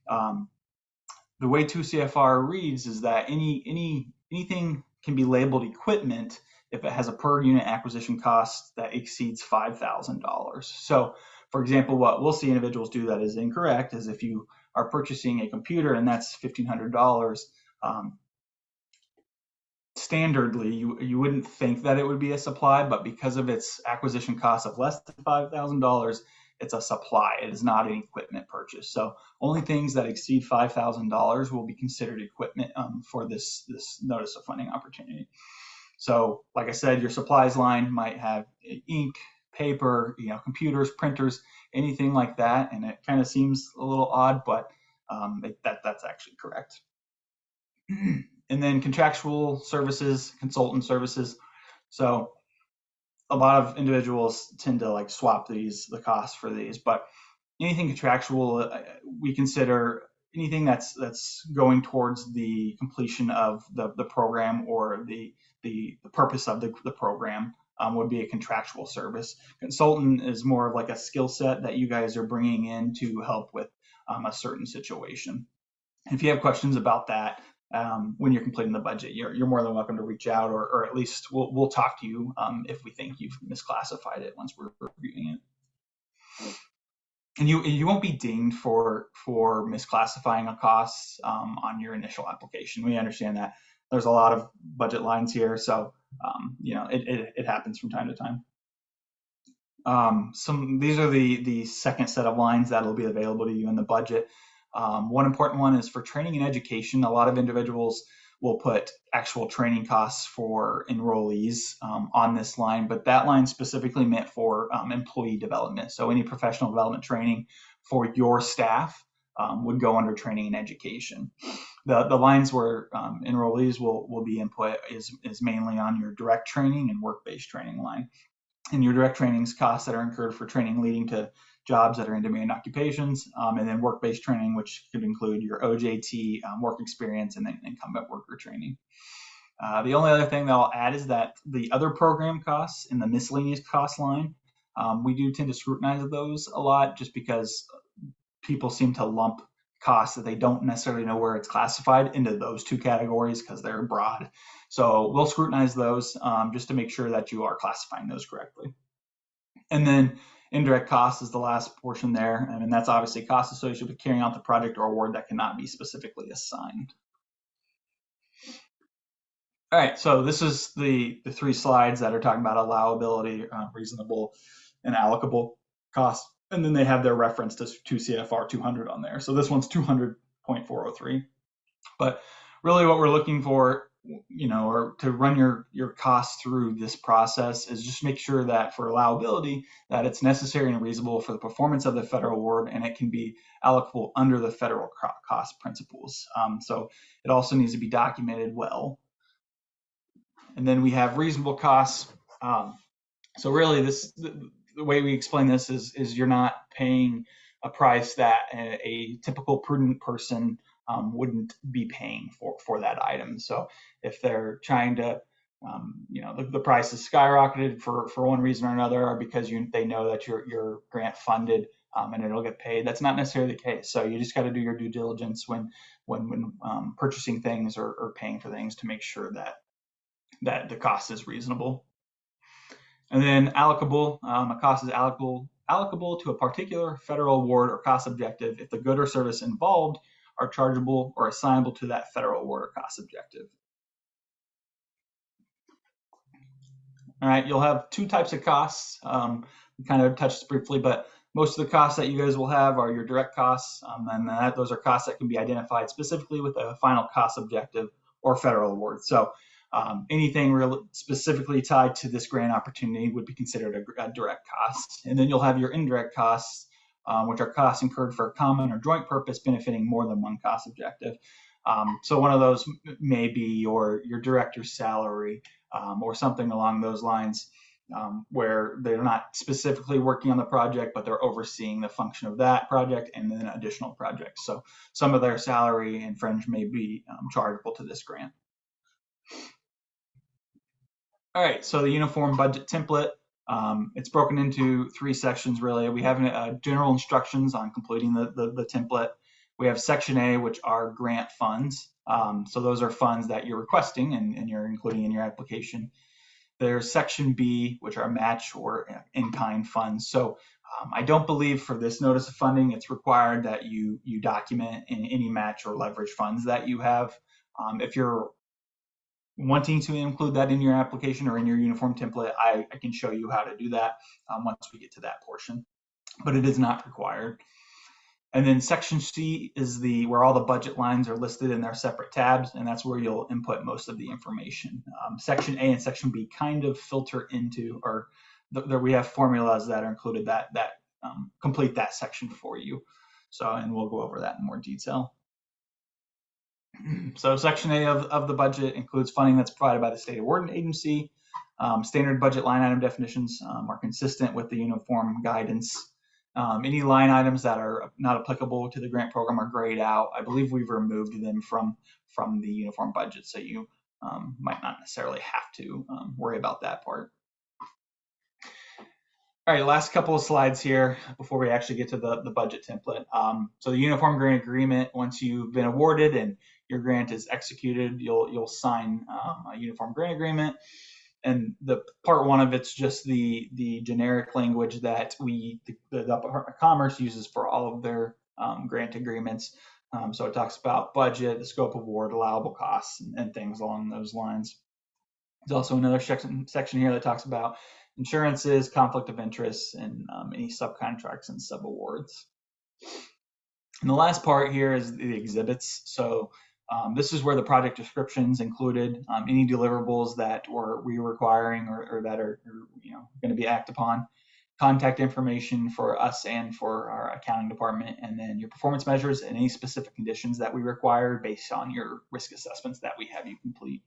The way 2 CFR reads is that anything can be labeled equipment if it has a per unit acquisition cost that exceeds $5,000. So for example, what we'll see individuals do that is incorrect is if you are purchasing a computer and that's $1,500, standardly you wouldn't think that it would be a supply, but because of its acquisition cost of less than $5,000, it's a supply. It is not an equipment purchase. So only things that exceed $5,000 will be considered equipment for this notice of funding opportunity. So like I said, your supplies line might have ink, paper, computers, printers, anything like that. And it kind of seems a little odd, but that's actually correct. And then contractual services, consultant services. So a lot of individuals tend to swap the costs for these, but anything contractual, we consider anything that's going towards the completion of the program or the purpose of the program. would be a contractual service. Consultant is more of like a skill set that you guys are bringing in to help with a certain situation. If you have questions about that when you're completing the budget, you're more than welcome to reach out, or at least we'll talk to you if we think you've misclassified it once we're reviewing it. And you won't be dinged for misclassifying a cost on your initial application. We understand that there's a lot of budget lines here, so it happens from time to time. These are the second set of lines that'll be available to you in the budget. One important one is for training and education. A lot of individuals will put actual training costs for enrollees on this line, but that line specifically meant for employee development. So any professional development training for your staff would go under training and education. The lines where enrollees will be input is mainly on your direct training and work-based training line. And your direct trainings costs that are incurred for training leading to jobs that are in demand occupations, and then work-based training, which could include your OJT, work experience, and then incumbent worker training. The only other thing that I'll add is that the other program costs in the miscellaneous cost line, we do tend to scrutinize those a lot just because people seem to lump costs that they don't necessarily know where it's classified into those two categories because they're broad. So we'll scrutinize those just to make sure that you are classifying those correctly. And then indirect costs is the last portion there, and that's obviously costs associated with carrying out the project or award that cannot be specifically assigned. All right, so this is the three slides that are talking about allowability, reasonable, and allocable costs, and then they have their reference to 2 CFR 200 on there. So this one's 200.403. But really what we're looking for, or to run your costs through this process is just make sure that for allowability, that it's necessary and reasonable for the performance of the federal award, and it can be allocable under the federal cost principles. So it also needs to be documented well. And then we have reasonable costs. So really the way we explain this is you're not paying a price that a typical prudent person wouldn't be paying for that item. So if they're trying to, the price is skyrocketed for one reason or another, or because they know that you're grant funded and it'll get paid, that's not necessarily the case. So you just got to do your due diligence when purchasing things or paying for things to make sure that the cost is reasonable. And then allocable, a cost is allocable to a particular federal award or cost objective if the good or service involved are chargeable or assignable to that federal award or cost objective. All right, you'll have two types of costs. We kind of touched briefly, but most of the costs that you guys will have are your direct costs, and those are costs that can be identified specifically with a final cost objective or federal award. So anything specifically tied to this grant opportunity would be considered a direct cost. And then you'll have your indirect costs, which are costs incurred for a common or joint purpose benefiting more than one cost objective. So one of those may be your director's salary or something along those lines, where they're not specifically working on the project, but they're overseeing the function of that project and then additional projects. So some of their salary and fringe may be chargeable to this grant. All right, so the uniform budget template, it's broken into three sections really. We have general instructions on completing the template. We have section A, which are grant funds. So those are funds that you're requesting and you're including in your application. There's section B, which are match or in-kind funds. So I don't believe for this notice of funding, it's required that you document any match or leverage funds that you have. If you're wanting to include that in your application or in your uniform template, I can show you how to do that once we get to that portion, but it is not required. And then section C is where all the budget lines are listed in their separate tabs, and that's where you'll input most of the information. Section A and section B kind of filter into, or we have formulas that are included that complete that section for you. So, and we'll go over that in more detail. So section A of the budget includes funding that's provided by the state awarding agency. Standard budget line item definitions are consistent with the uniform guidance. Any line items that are not applicable to the grant program are grayed out. I believe we've removed them from the uniform budget, so you might not necessarily have to worry about that part. All right, last couple of slides here before we actually get to the budget template. So the uniform grant agreement, once you've been awarded and your grant is executed, you'll sign a uniform grant agreement. And the part one of it's just the generic language that the Department of Commerce uses for all of their grant agreements. So it talks about budget, the scope of award, allowable costs, and things along those lines. There's also another section here that talks about insurances, conflict of interest, and any subcontracts and subawards. And the last part here is the exhibits. So this is where the project descriptions included, any deliverables that we were requiring or that are going to be acted upon, contact information for us and for our accounting department, and then your performance measures and any specific conditions that we require based on your risk assessments that we have you complete.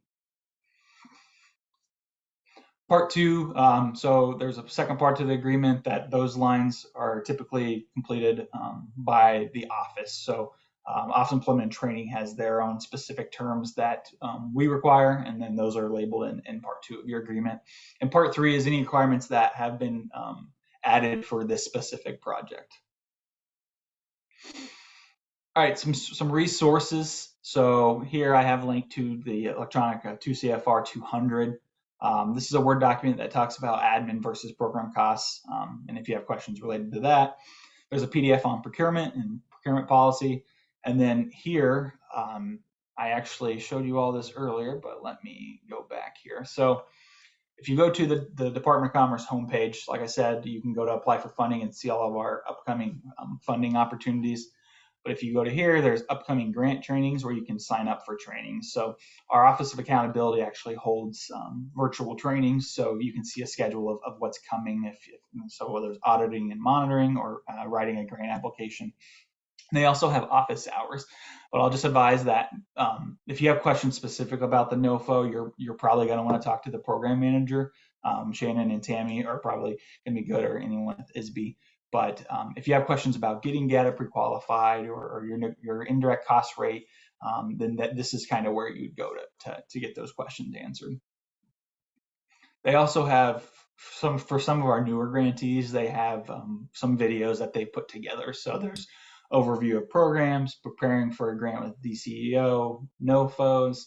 Part two, so there's a second part to the agreement that those lines are typically completed by the office. So Office of Employment and Training has their own specific terms that we require, and then those are labeled in part two of your agreement. And part three is any requirements that have been added for this specific project. All right, some resources. So here I have linked to the electronic 2 CFR 200. This is a Word document that talks about admin versus program costs. And if you have questions related to that, there's a PDF on procurement and procurement policy. And then here, I actually showed you all this earlier, but let me go back here. So if you go to the Department of Commerce homepage, like I said, you can go to apply for funding and see all of our upcoming funding opportunities. But if you go to here, there's upcoming grant trainings where you can sign up for trainings. So our Office of Accountability actually holds virtual trainings, so you can see a schedule of what's coming. So whether it's auditing and monitoring or writing a grant application. They also have office hours, but I'll just advise that if you have questions specific about the NOFO, you're probably going to want to talk to the program manager. Shannon and Tammy are probably going to be good, or anyone with ISB. But if you have questions about getting data pre-qualified or your indirect cost rate, then this is kind of where you'd go to get those questions answered. They also have for some of our newer grantees, they have some videos that they put together. So there's overview of programs, preparing for a grant with DCEO, NOFOs,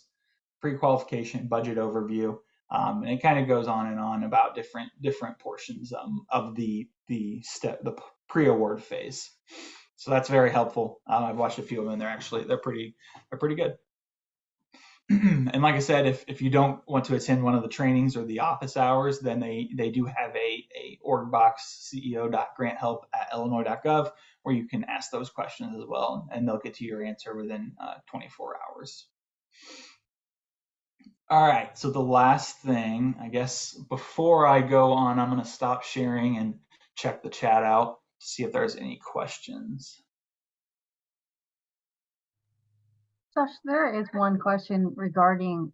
pre-qualification, budget overview, and it kind of goes on and on about different portions of the pre-award phase. So that's very helpful. I've watched a few of them. They're pretty good. And like I said, if you don't want to attend one of the trainings or the office hours, then they do have a org box, ceo.granthelp@illinois.gov, where you can ask those questions as well, and they'll get to your answer within 24 hours. All right, so the last thing, I guess, before I go on, I'm going to stop sharing and check the chat out to see if there's any questions. Josh, there is one question regarding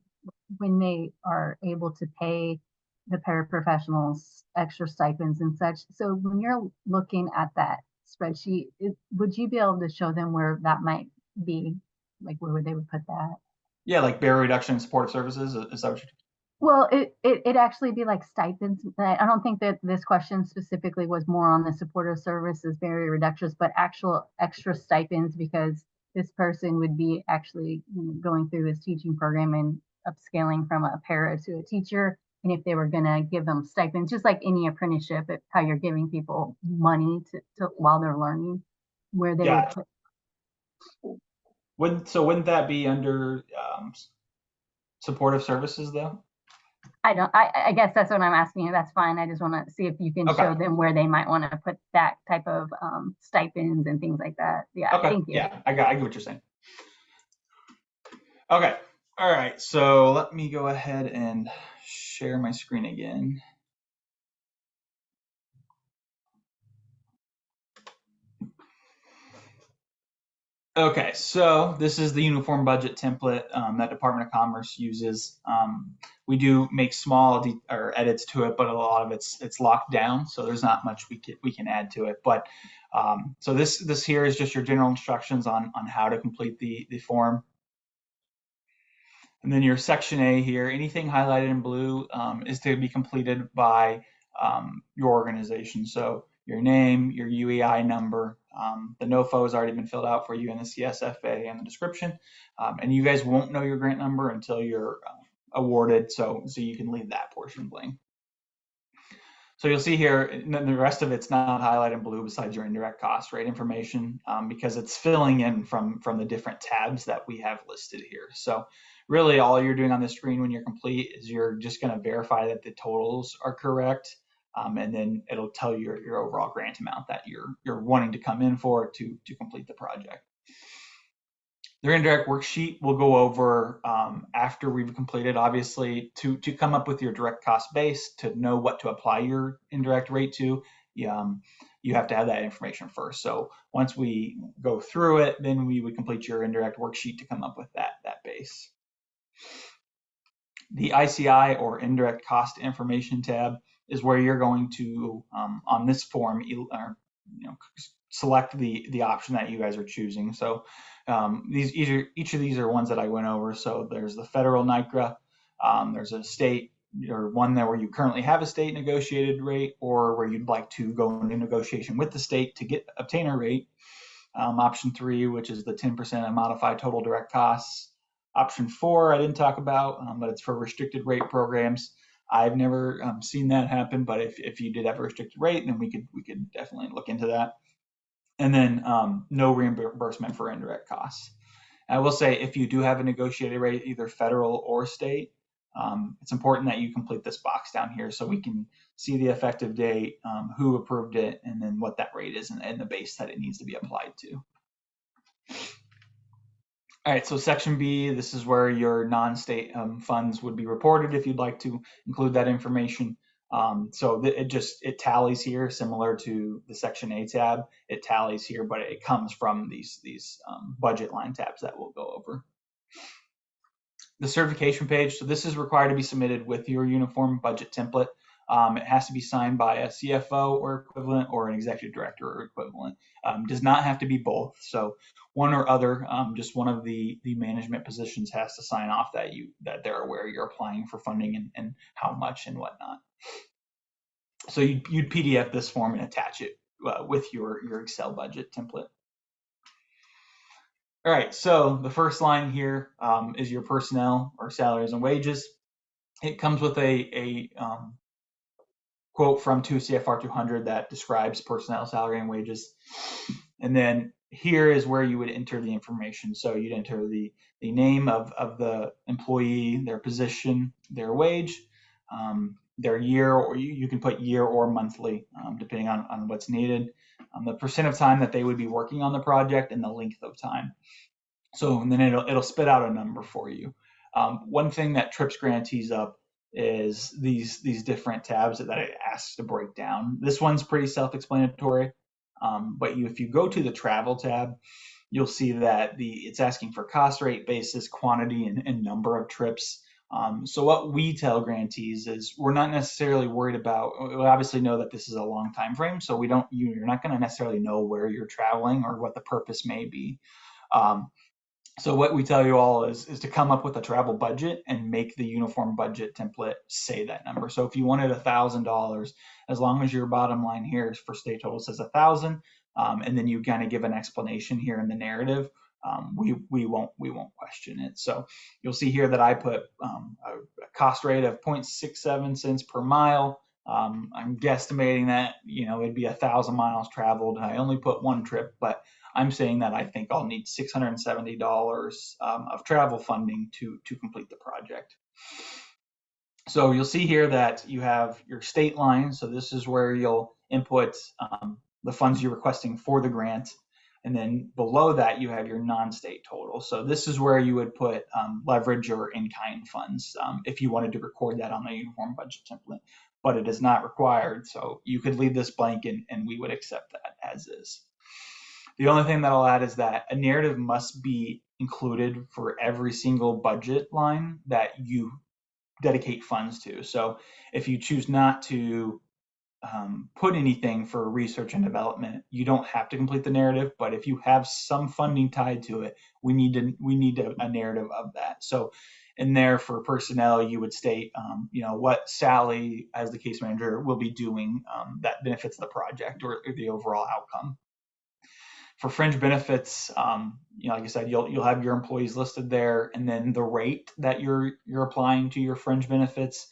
when they are able to pay the paraprofessionals extra stipends and such. So when you're looking at that spreadsheet, would you be able to show them where that might be? Like where they would put that? Yeah, like barrier reduction and supportive services. Is that what you're? Well, it'd actually be like stipends. I don't think that this question specifically was more on the supportive services barrier reductions, but actual extra stipends, because this person would be actually going through this teaching program and upscaling from a para to a teacher. And if they were going to give them stipends, just like any apprenticeship, how you're giving people money to while they're learning, where they would put. Wouldn't that be under supportive services though? I guess that's what I'm asking you. That's fine. I just want to see if you can show them where they might want to put that type of stipends and things like that. Yeah, okay. Thank you. Yeah, I get what you're saying. Okay, all right. So let me go ahead and share my screen again. Okay, so this is the uniform budget template that Department of Commerce uses. We do make small edits to it, but a lot of it's locked down, so there's not much we can add to it. But so this here is just your general instructions on how to complete the form. And then your section A here, anything highlighted in blue is to be completed by your organization. So your name, your UEI number, the NOFO has already been filled out for you in the CSFA and the description. And you guys won't know your grant number until you're awarded, so you can leave that portion blank. So you'll see here, the rest of it's not highlighted in blue besides your indirect cost rate information, because it's filling in from the different tabs that we have listed here. So really all you're doing on the screen when you're complete is you're just going to verify that the totals are correct, and then it'll tell you your overall grant amount that you're wanting to come in for to complete the project. Their indirect worksheet we'll go over after we've completed, obviously, to come up with your direct cost base, to know what to apply your indirect rate to. You have to have that information first. So once we go through it, then we would complete your indirect worksheet to come up with that base. The ICI, or indirect cost information tab, is where you're going to, on this form, select the option that you guys are choosing. So each of these are ones that I went over. So there's the federal NICRA, there's a state, or one there where you currently have a state negotiated rate, or where you'd like to go into negotiation with the state to obtain a rate. Option 3, which is the 10% of modified total direct costs. Option 4, I didn't talk about, but it's for restricted rate programs. I've never seen that happen, but if you did have a restricted rate, then we could definitely look into that. And then no reimbursement for indirect costs. I will say, if you do have a negotiated rate, either federal or state, it's important that you complete this box down here so we can see the effective date, who approved it, and then what that rate is and the base that it needs to be applied to. All right, so section B, this is where your non-state funds would be reported if you'd like to include that information. So it tallies here, similar to the section A tab. It tallies here, but it comes from these budget line tabs that we'll go over. The certification page, so this is required to be submitted with your uniform budget template. It has to be signed by a CFO or equivalent, or an executive director or equivalent. Does not have to be both. So one or other, just one of the management positions has to sign off that they're aware you're applying for funding and how much and whatnot. So you'd PDF this form and attach it with your Excel budget template. All right, so the first line here is your personnel, or salaries and wages. It comes with a quote from 2 CFR 200 that describes personnel, salary, and wages. And then here is where you would enter the information. So you'd enter the name of the employee, their position, their wage, their year, or you can put year or monthly, depending on what's needed, the percent of time that they would be working on the project, and the length of time. So, and then it'll spit out a number for you. One thing that trips grantees up is these different tabs that it asks to break down. This one's pretty self-explanatory, but if you go to the travel tab, you'll see that it's asking for cost, rate, basis, quantity, and number of trips. So what we tell grantees is we're not necessarily worried about. We obviously know that this is a long time frame, so you're not going to necessarily know where you're traveling or what the purpose may be. So what we tell you all is to come up with a travel budget and make the uniform budget template say that number. So if you wanted $1,000, as long as your bottom line here for state total says 1,000, and then you kind of give an explanation here in the narrative, we won't question it. So you'll see here that I put a cost rate of 0.67 cents per mile. I'm guesstimating that it'd be 1,000 miles traveled, and I only put one trip, but I'm saying that I think I'll need $670 of travel funding to complete the project. So you'll see here that you have your state line. So this is where you'll input the funds you're requesting for the grant. And then below that, you have your non-state total. So this is where you would put leverage or in-kind funds if you wanted to record that on the uniform budget template. But it is not required. So you could leave this blank and we would accept that as is. The only thing that I'll add is that a narrative must be included for every single budget line that you dedicate funds to. So if you choose not to put anything for research and development, you don't have to complete the narrative. But if you have some funding tied to it, we need a narrative of that. So in there for personnel, you would state, what Sally, as the case manager, will be doing that benefits the project or the overall outcome. For fringe benefits, like I said, you'll have your employees listed there, and then the rate that you're applying to your fringe benefits.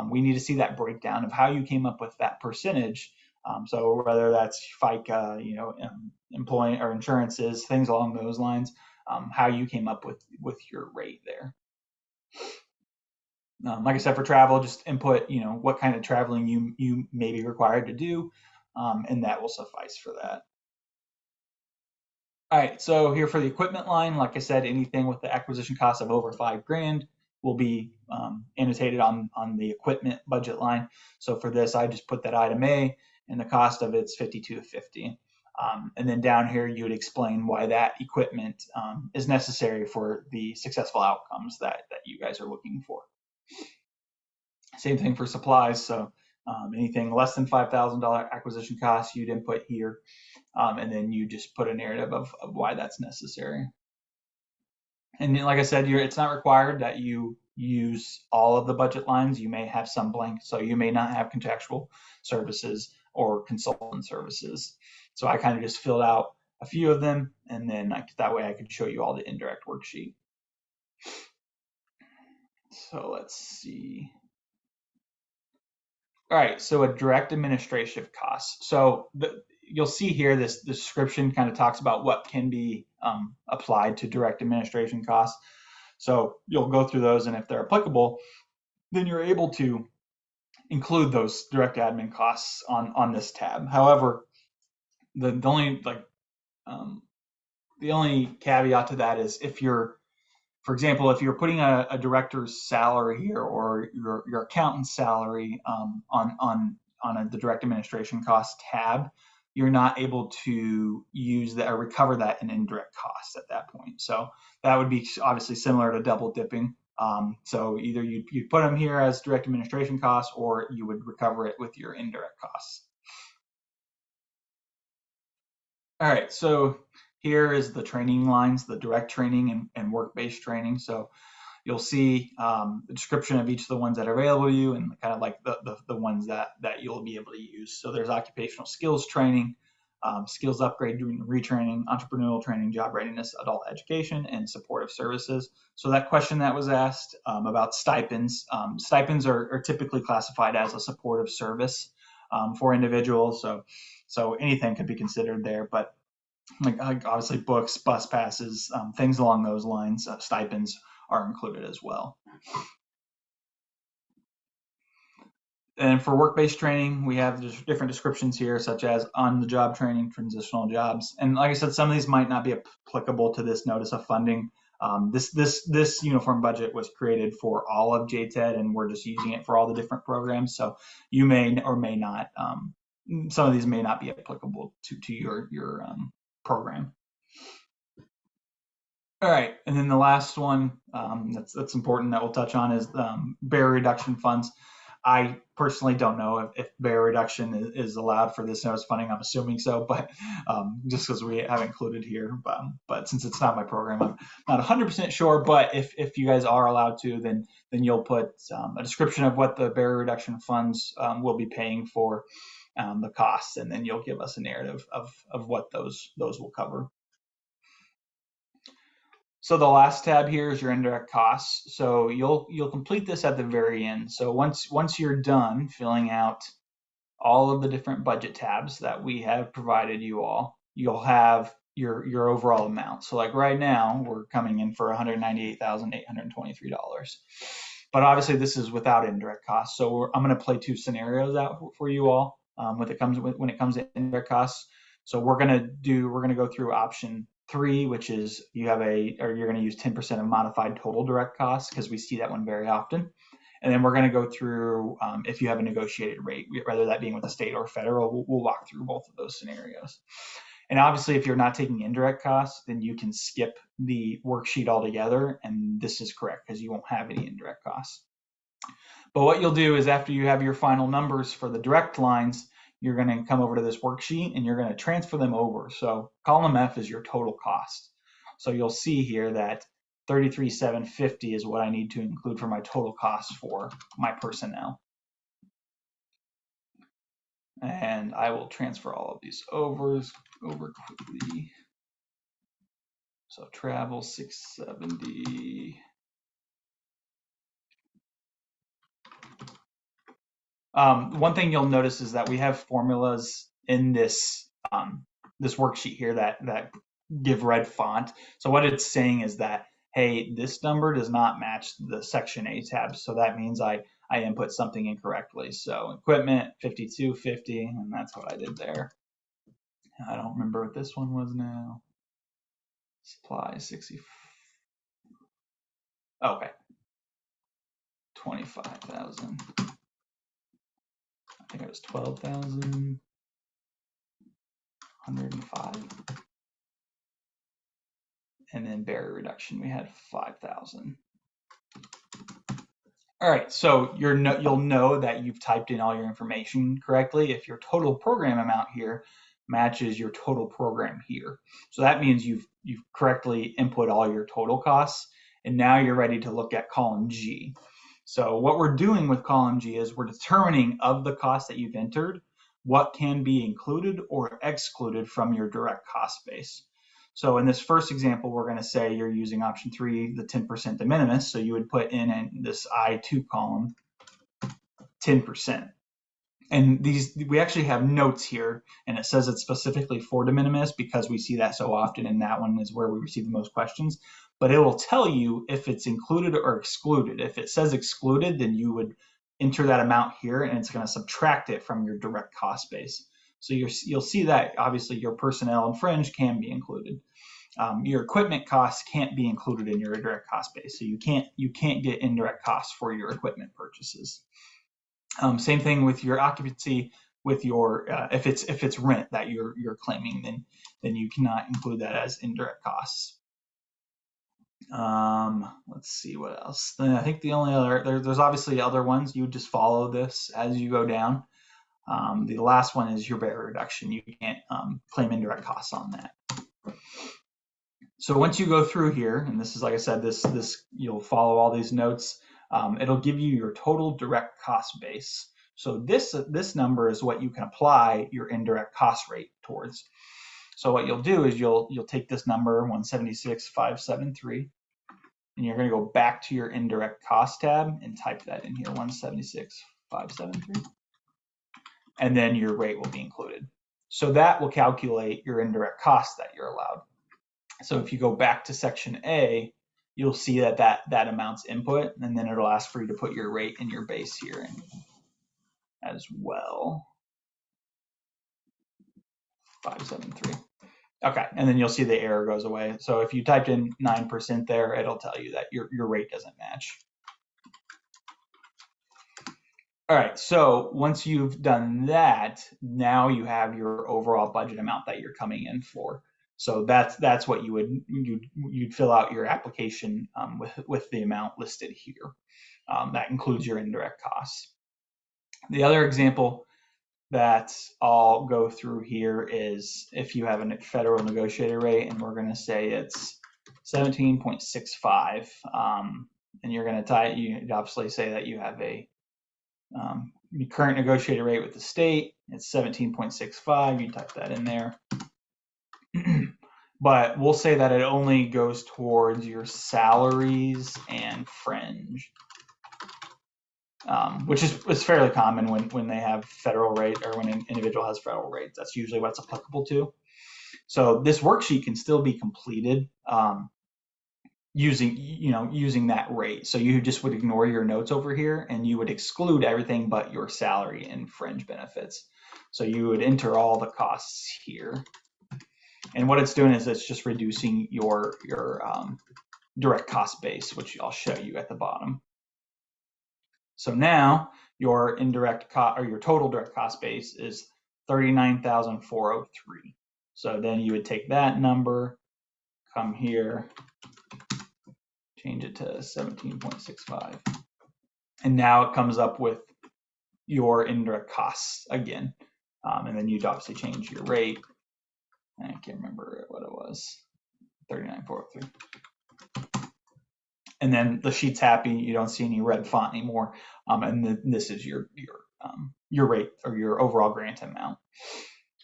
We need to see that breakdown of how you came up with that percentage. So whether that's FICA, employee or insurances, things along those lines, how you came up with your rate there. Like I said, for travel, just input, what kind of traveling you may be required to do, and that will suffice for that. All right, so here for the equipment line, like I said, anything with the acquisition cost of over $5,000 will be annotated on the equipment budget line. So for this, I just put that item A, and the cost of it's $52.50. And then down here, you would explain why that equipment is necessary for the successful outcomes that you guys are looking for. Same thing for supplies. So anything less than $5,000 acquisition cost, you'd input here. And then you just put a narrative of why that's necessary. And like I said, it's not required that you use all of the budget lines. You may have some blank, so you may not have contractual services or consultant services. So I kind of just filled out a few of them, and then that way I could show you all the indirect worksheet. So let's see. All right, so a direct administrative cost. So you'll see here this description kind of talks about what can be applied to direct administration costs. So you'll go through those, and if they're applicable, then you're able to include those direct admin costs on this tab. However, the only caveat to that is if you're, for example, if you're putting a director's salary here or your accountant's salary on the direct administration cost tab, you're not able to use that or recover that in indirect costs at that point. So that would be obviously similar to double dipping. So either you'd put them here as direct administration costs, or you would recover it with your indirect costs. All right, so here is the training lines, the direct training and work-based training. So you'll see the description of each of the ones that are available to you, and kind of like the ones that you'll be able to use. So there's occupational skills training, skills upgrade, retraining, entrepreneurial training, job readiness, adult education, and supportive services. So that question that was asked about stipends, stipends are typically classified as a supportive service for individuals. So anything could be considered there, but like obviously books, bus passes, things along those lines, stipends are included as well. And for work-based training, we have different descriptions here, such as on-the-job training, transitional jobs. And like I said, some of these might not be applicable to this notice of funding. This uniform budget was created for all of JTED, and we're just using it for all the different programs. So you may or may not, some of these may not be applicable to your program. All right, and then the last one that's important that we'll touch on is barrier reduction funds. I personally don't know if barrier reduction is allowed for this notice funding. I'm assuming so, but just because we haven't included here. But since it's not my program, I'm not 100% sure. But if you guys are allowed to, then you'll put a description of what the barrier reduction funds will be paying for the costs, and then you'll give us a narrative of what those will cover. So the last tab here is your indirect costs. So you'll complete this at the very end. So once you're done filling out all of the different budget tabs that we have provided you all, you'll have your overall amount. So like right now, we're coming in for $198,823. But obviously this is without indirect costs. So I'm going to play two scenarios out for you all when it comes to indirect costs. So we're going to go through option 3, which is you're going to use 10% of modified total direct costs, because we see that one very often. And then we're going to go through if you have a negotiated rate, whether that being with the state or federal. We'll walk through both of those scenarios. And obviously, if you're not taking indirect costs, then you can skip the worksheet altogether, and this is correct because you won't have any indirect costs. But what you'll do is after you have your final numbers for the direct lines, you're going to come over to this worksheet and you're going to transfer them over. So column F is your total cost. So you'll see here that $33,750 is what I need to include for my total cost for my personnel. And I will transfer all of these over quickly. So travel 670. One thing you'll notice is that we have formulas in this this worksheet here that give red font. So what it's saying is that, hey, this number does not match the section A tab. So that means I input something incorrectly. So equipment 5250, and that's what I did there. I don't remember what this one was now. Supply 60. Okay. 25,000. I think it was 12,105. And then barrier reduction, we had 5,000. All right, so you'll know that you've typed in all your information correctly if your total program amount here matches your total program here. So that means you've correctly input all your total costs, and now you're ready to look at column G. So what we're doing with column G is we're determining of the costs that you've entered, what can be included or excluded from your direct cost base. So in this first example, we're going to say you're using option 3, the 10% de minimis. So you would put in this I2 column 10%. And we actually have notes here, and it says it's specifically for de minimis because we see that so often, and that one is where we receive the most questions. But it will tell you if it's included or excluded. If it says excluded, then you would enter that amount here, and it's going to subtract it from your direct cost base. So you'll see that obviously your personnel and fringe can be included. Your equipment costs can't be included in your direct cost base, so you can't get indirect costs for your equipment purchases. Same thing with your occupancy. With your if it's rent that you're claiming, then you cannot include that as indirect costs. Let's see what else. Then I think the only other there's obviously other ones. You just follow this as you go down. The last one is your barrier reduction. You can't claim indirect costs on that. So once you go through here, and this is, like I said, this you'll follow all these notes. It'll give you your total direct cost base. So this number is what you can apply your indirect cost rate towards. So what you'll do is you'll take this number 176,573, and you're going to go back to your indirect cost tab and type that in here, 176,573. And then your rate will be included. So that will calculate your indirect costs that you're allowed. So if you go back to section A, you'll see that amount's input, and then it'll ask for you to put your rate and your base here in as well. 573. Okay, and then you'll see the error goes away. So if you typed in 9% there, it'll tell you that your rate doesn't match. All right, so once you've done that, now you have your overall budget amount that you're coming in for. So that's what you'd fill out your application with the amount listed here. That includes your indirect costs. The other example that I'll go through here is if you have a federal negotiated rate, and we're going to say it's 17.65, and you're going to you obviously say that you have a current negotiated rate with the state. It's 17.65. You type that in there. But we'll say that it only goes towards your salaries and fringe, which is fairly common when they have federal rate, or when an individual has federal rates. That's usually what it's applicable to. So this worksheet can still be completed using that rate. So you just would ignore your notes over here, and you would exclude everything but your salary and fringe benefits. So you would enter all the costs here. And what it's doing is it's just reducing your direct cost base, which I'll show you at the bottom. So now your indirect cost, or your total direct cost base, is 39,403. So then you would take that number, come here, change it to 17.65, and now it comes up with your indirect costs again. And then you'd obviously change your rate. I can't remember what it was, 39,403. And then the sheet's happy. You don't see any red font anymore. And then this is your rate or your overall grant amount.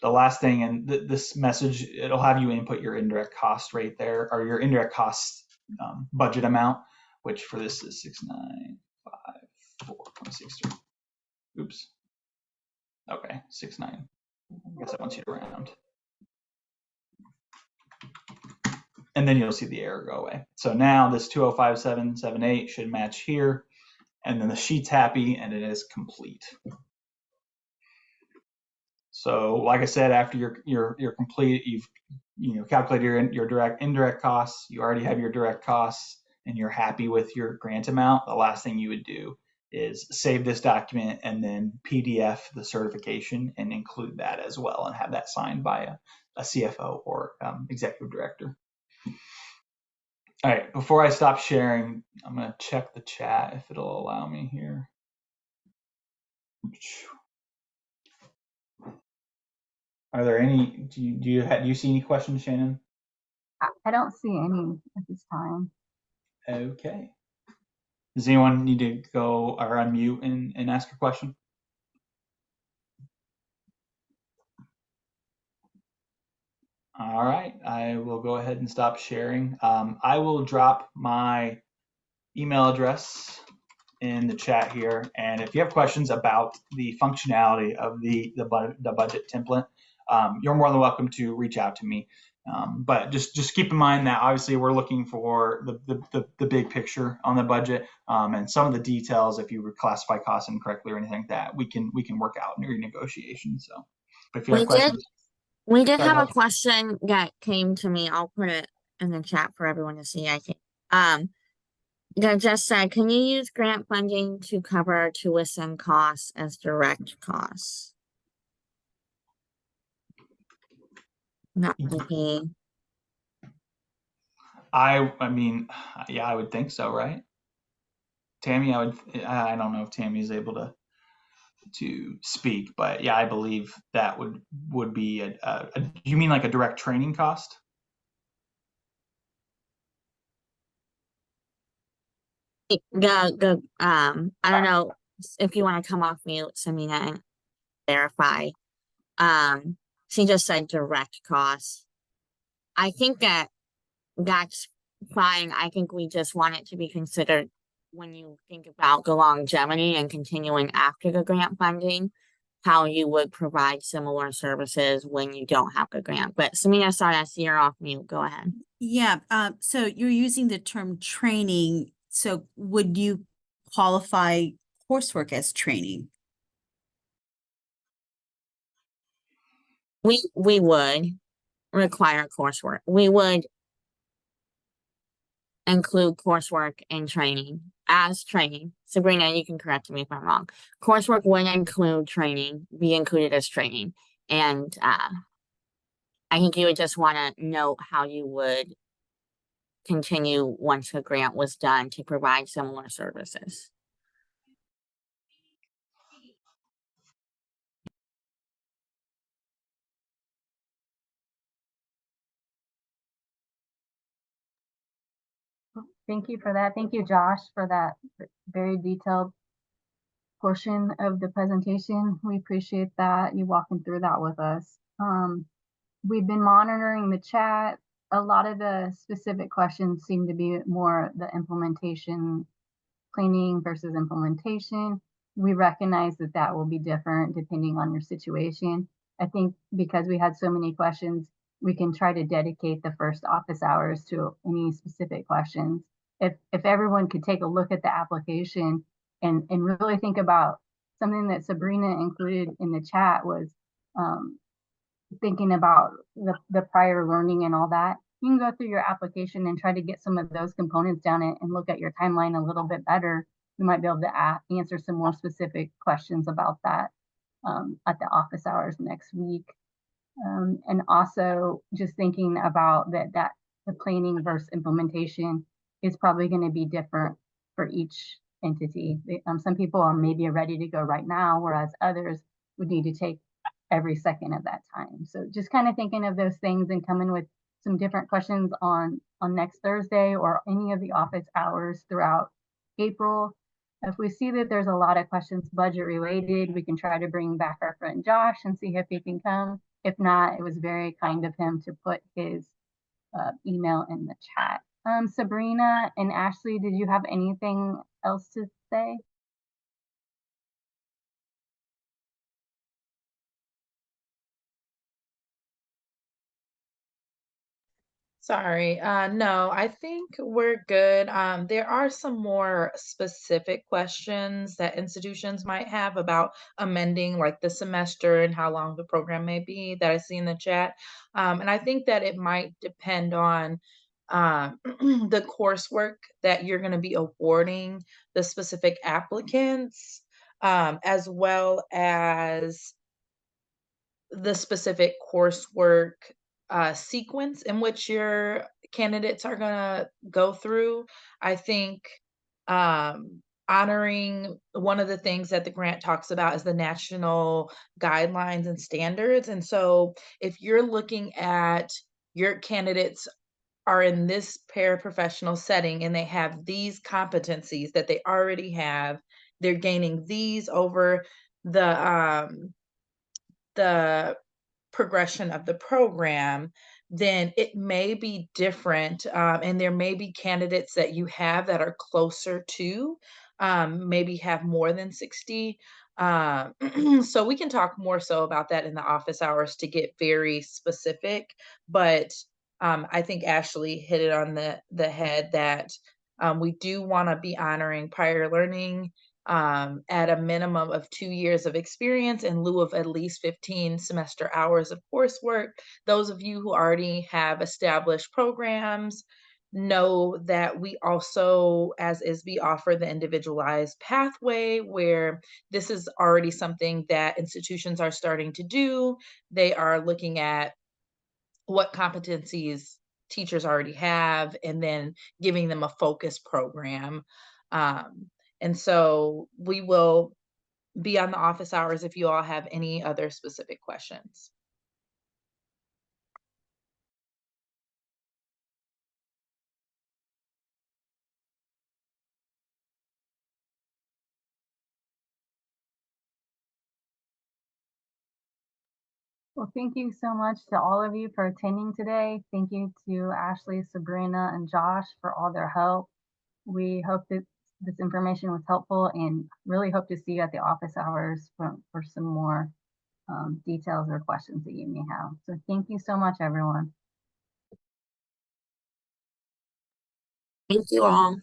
The last thing, and this message, it'll have you input your indirect cost rate there, or your indirect cost budget amount, which for this is 695.4.63. Oops. Okay, 69. I guess I want you to round. And then you'll see the error go away. So now this 205.778 should match here, and then the sheet's happy and it is complete. So like I said, after you're complete, you've calculated your direct indirect costs, you already have your direct costs, and you're happy with your grant amount. The last thing you would do is save this document and then PDF the certification and include that as well and have that signed by a CFO or executive director. All right, before I stop sharing, I'm going to check the chat if it'll allow me here. Are there any, do you see any questions, Shannon? I don't see any at this time. Okay. Does anyone need to go or unmute and ask a question? All right, I will go ahead and stop sharing. I will drop my email address in the chat here, and if you have questions about the functionality of the budget template, you're more than welcome to reach out to me. But just keep in mind that obviously we're looking for the big picture on the budget, and some of the details, if you classify costs incorrectly or anything like that, we can work out in your negotiation. So, but if you have questions. We did have a question that came to me. I'll put it in the chat for everyone to see. I think that just said, can you use grant funding to cover tuition costs as direct costs? Not maybe. I mean, yeah, I would think so, right? Tammy, I don't know if Tammy is able to speak, but yeah, I believe that would be you mean like a direct training cost? I don't know if you want to come off mute, Samina, and verify. She just said direct costs. I think that's fine. I think we just want it to be considered when you think about the longevity and continuing after the grant funding, how you would provide similar services when you don't have the grant. But Samina, sorry, I see you're off mute. Go ahead. Yeah, so you're using the term training. So would you qualify coursework as training? We would require coursework. We would include coursework and training as training. Sabrina, you can correct me if I'm wrong. Coursework would include training, be included as training. And I think you would just want to note how you would continue once the grant was done to provide similar services. Thank you for that. Thank you, Josh, for that very detailed portion of the presentation. We appreciate that, you walking through that with us. We've been monitoring the chat. A lot of the specific questions seem to be more the implementation, planning versus implementation. We recognize that that will be different depending on your situation. I think because we had so many questions, we can try to dedicate the first office hours to any specific questions. If everyone could take a look at the application and really think about something that Sabrina included in the chat was thinking about the prior learning and all that. You can go through your application and try to get some of those components down and look at your timeline a little bit better. You might be able to answer some more specific questions about that at the office hours next week. And also just thinking about that the planning versus implementation is probably going to be different for each entity. Some people are maybe ready to go right now, whereas others would need to take every second of that time. So just kind of thinking of those things and coming with some different questions on next Thursday or any of the office hours throughout April. If we see that there's a lot of questions budget related, we can try to bring back our friend Josh and see if he can come. If not, it was very kind of him to put his email in the chat. Sabrina and Ashley, did you have anything else to say? Sorry, no, I think we're good. There are some more specific questions that institutions might have about amending like the semester and how long the program may be that I see in the chat. And I think that it might depend on the coursework that you're going to be awarding the specific applicants, as well as the specific coursework sequence in which your candidates are going to go through. I think honoring one of the things that the grant talks about is the national guidelines and standards. And so if you're looking at your candidates are in this paraprofessional setting and they have these competencies that they already have, they're gaining these over the progression of the program, then it may be different. And there may be candidates that you have that are closer to, maybe have more than 60. So we can talk more so about that in the office hours to get very specific. But I think Ashley hit it on the head that we do want to be honoring prior learning at a minimum of 2 years of experience in lieu of at least 15 semester hours of coursework. Those of you who already have established programs know that we also, as ISB, offer the individualized pathway where this is already something that institutions are starting to do. They are looking at what competencies teachers already have and then giving them a focus program. And so we will be on the office hours if you all have any other specific questions. Well, thank you so much to all of you for attending today. Thank you to Ashley, Sabrina, and Josh for all their help. We hope that this information was helpful and really hope to see you at the office hours for some more details or questions that you may have. So thank you so much, everyone. Thank you all.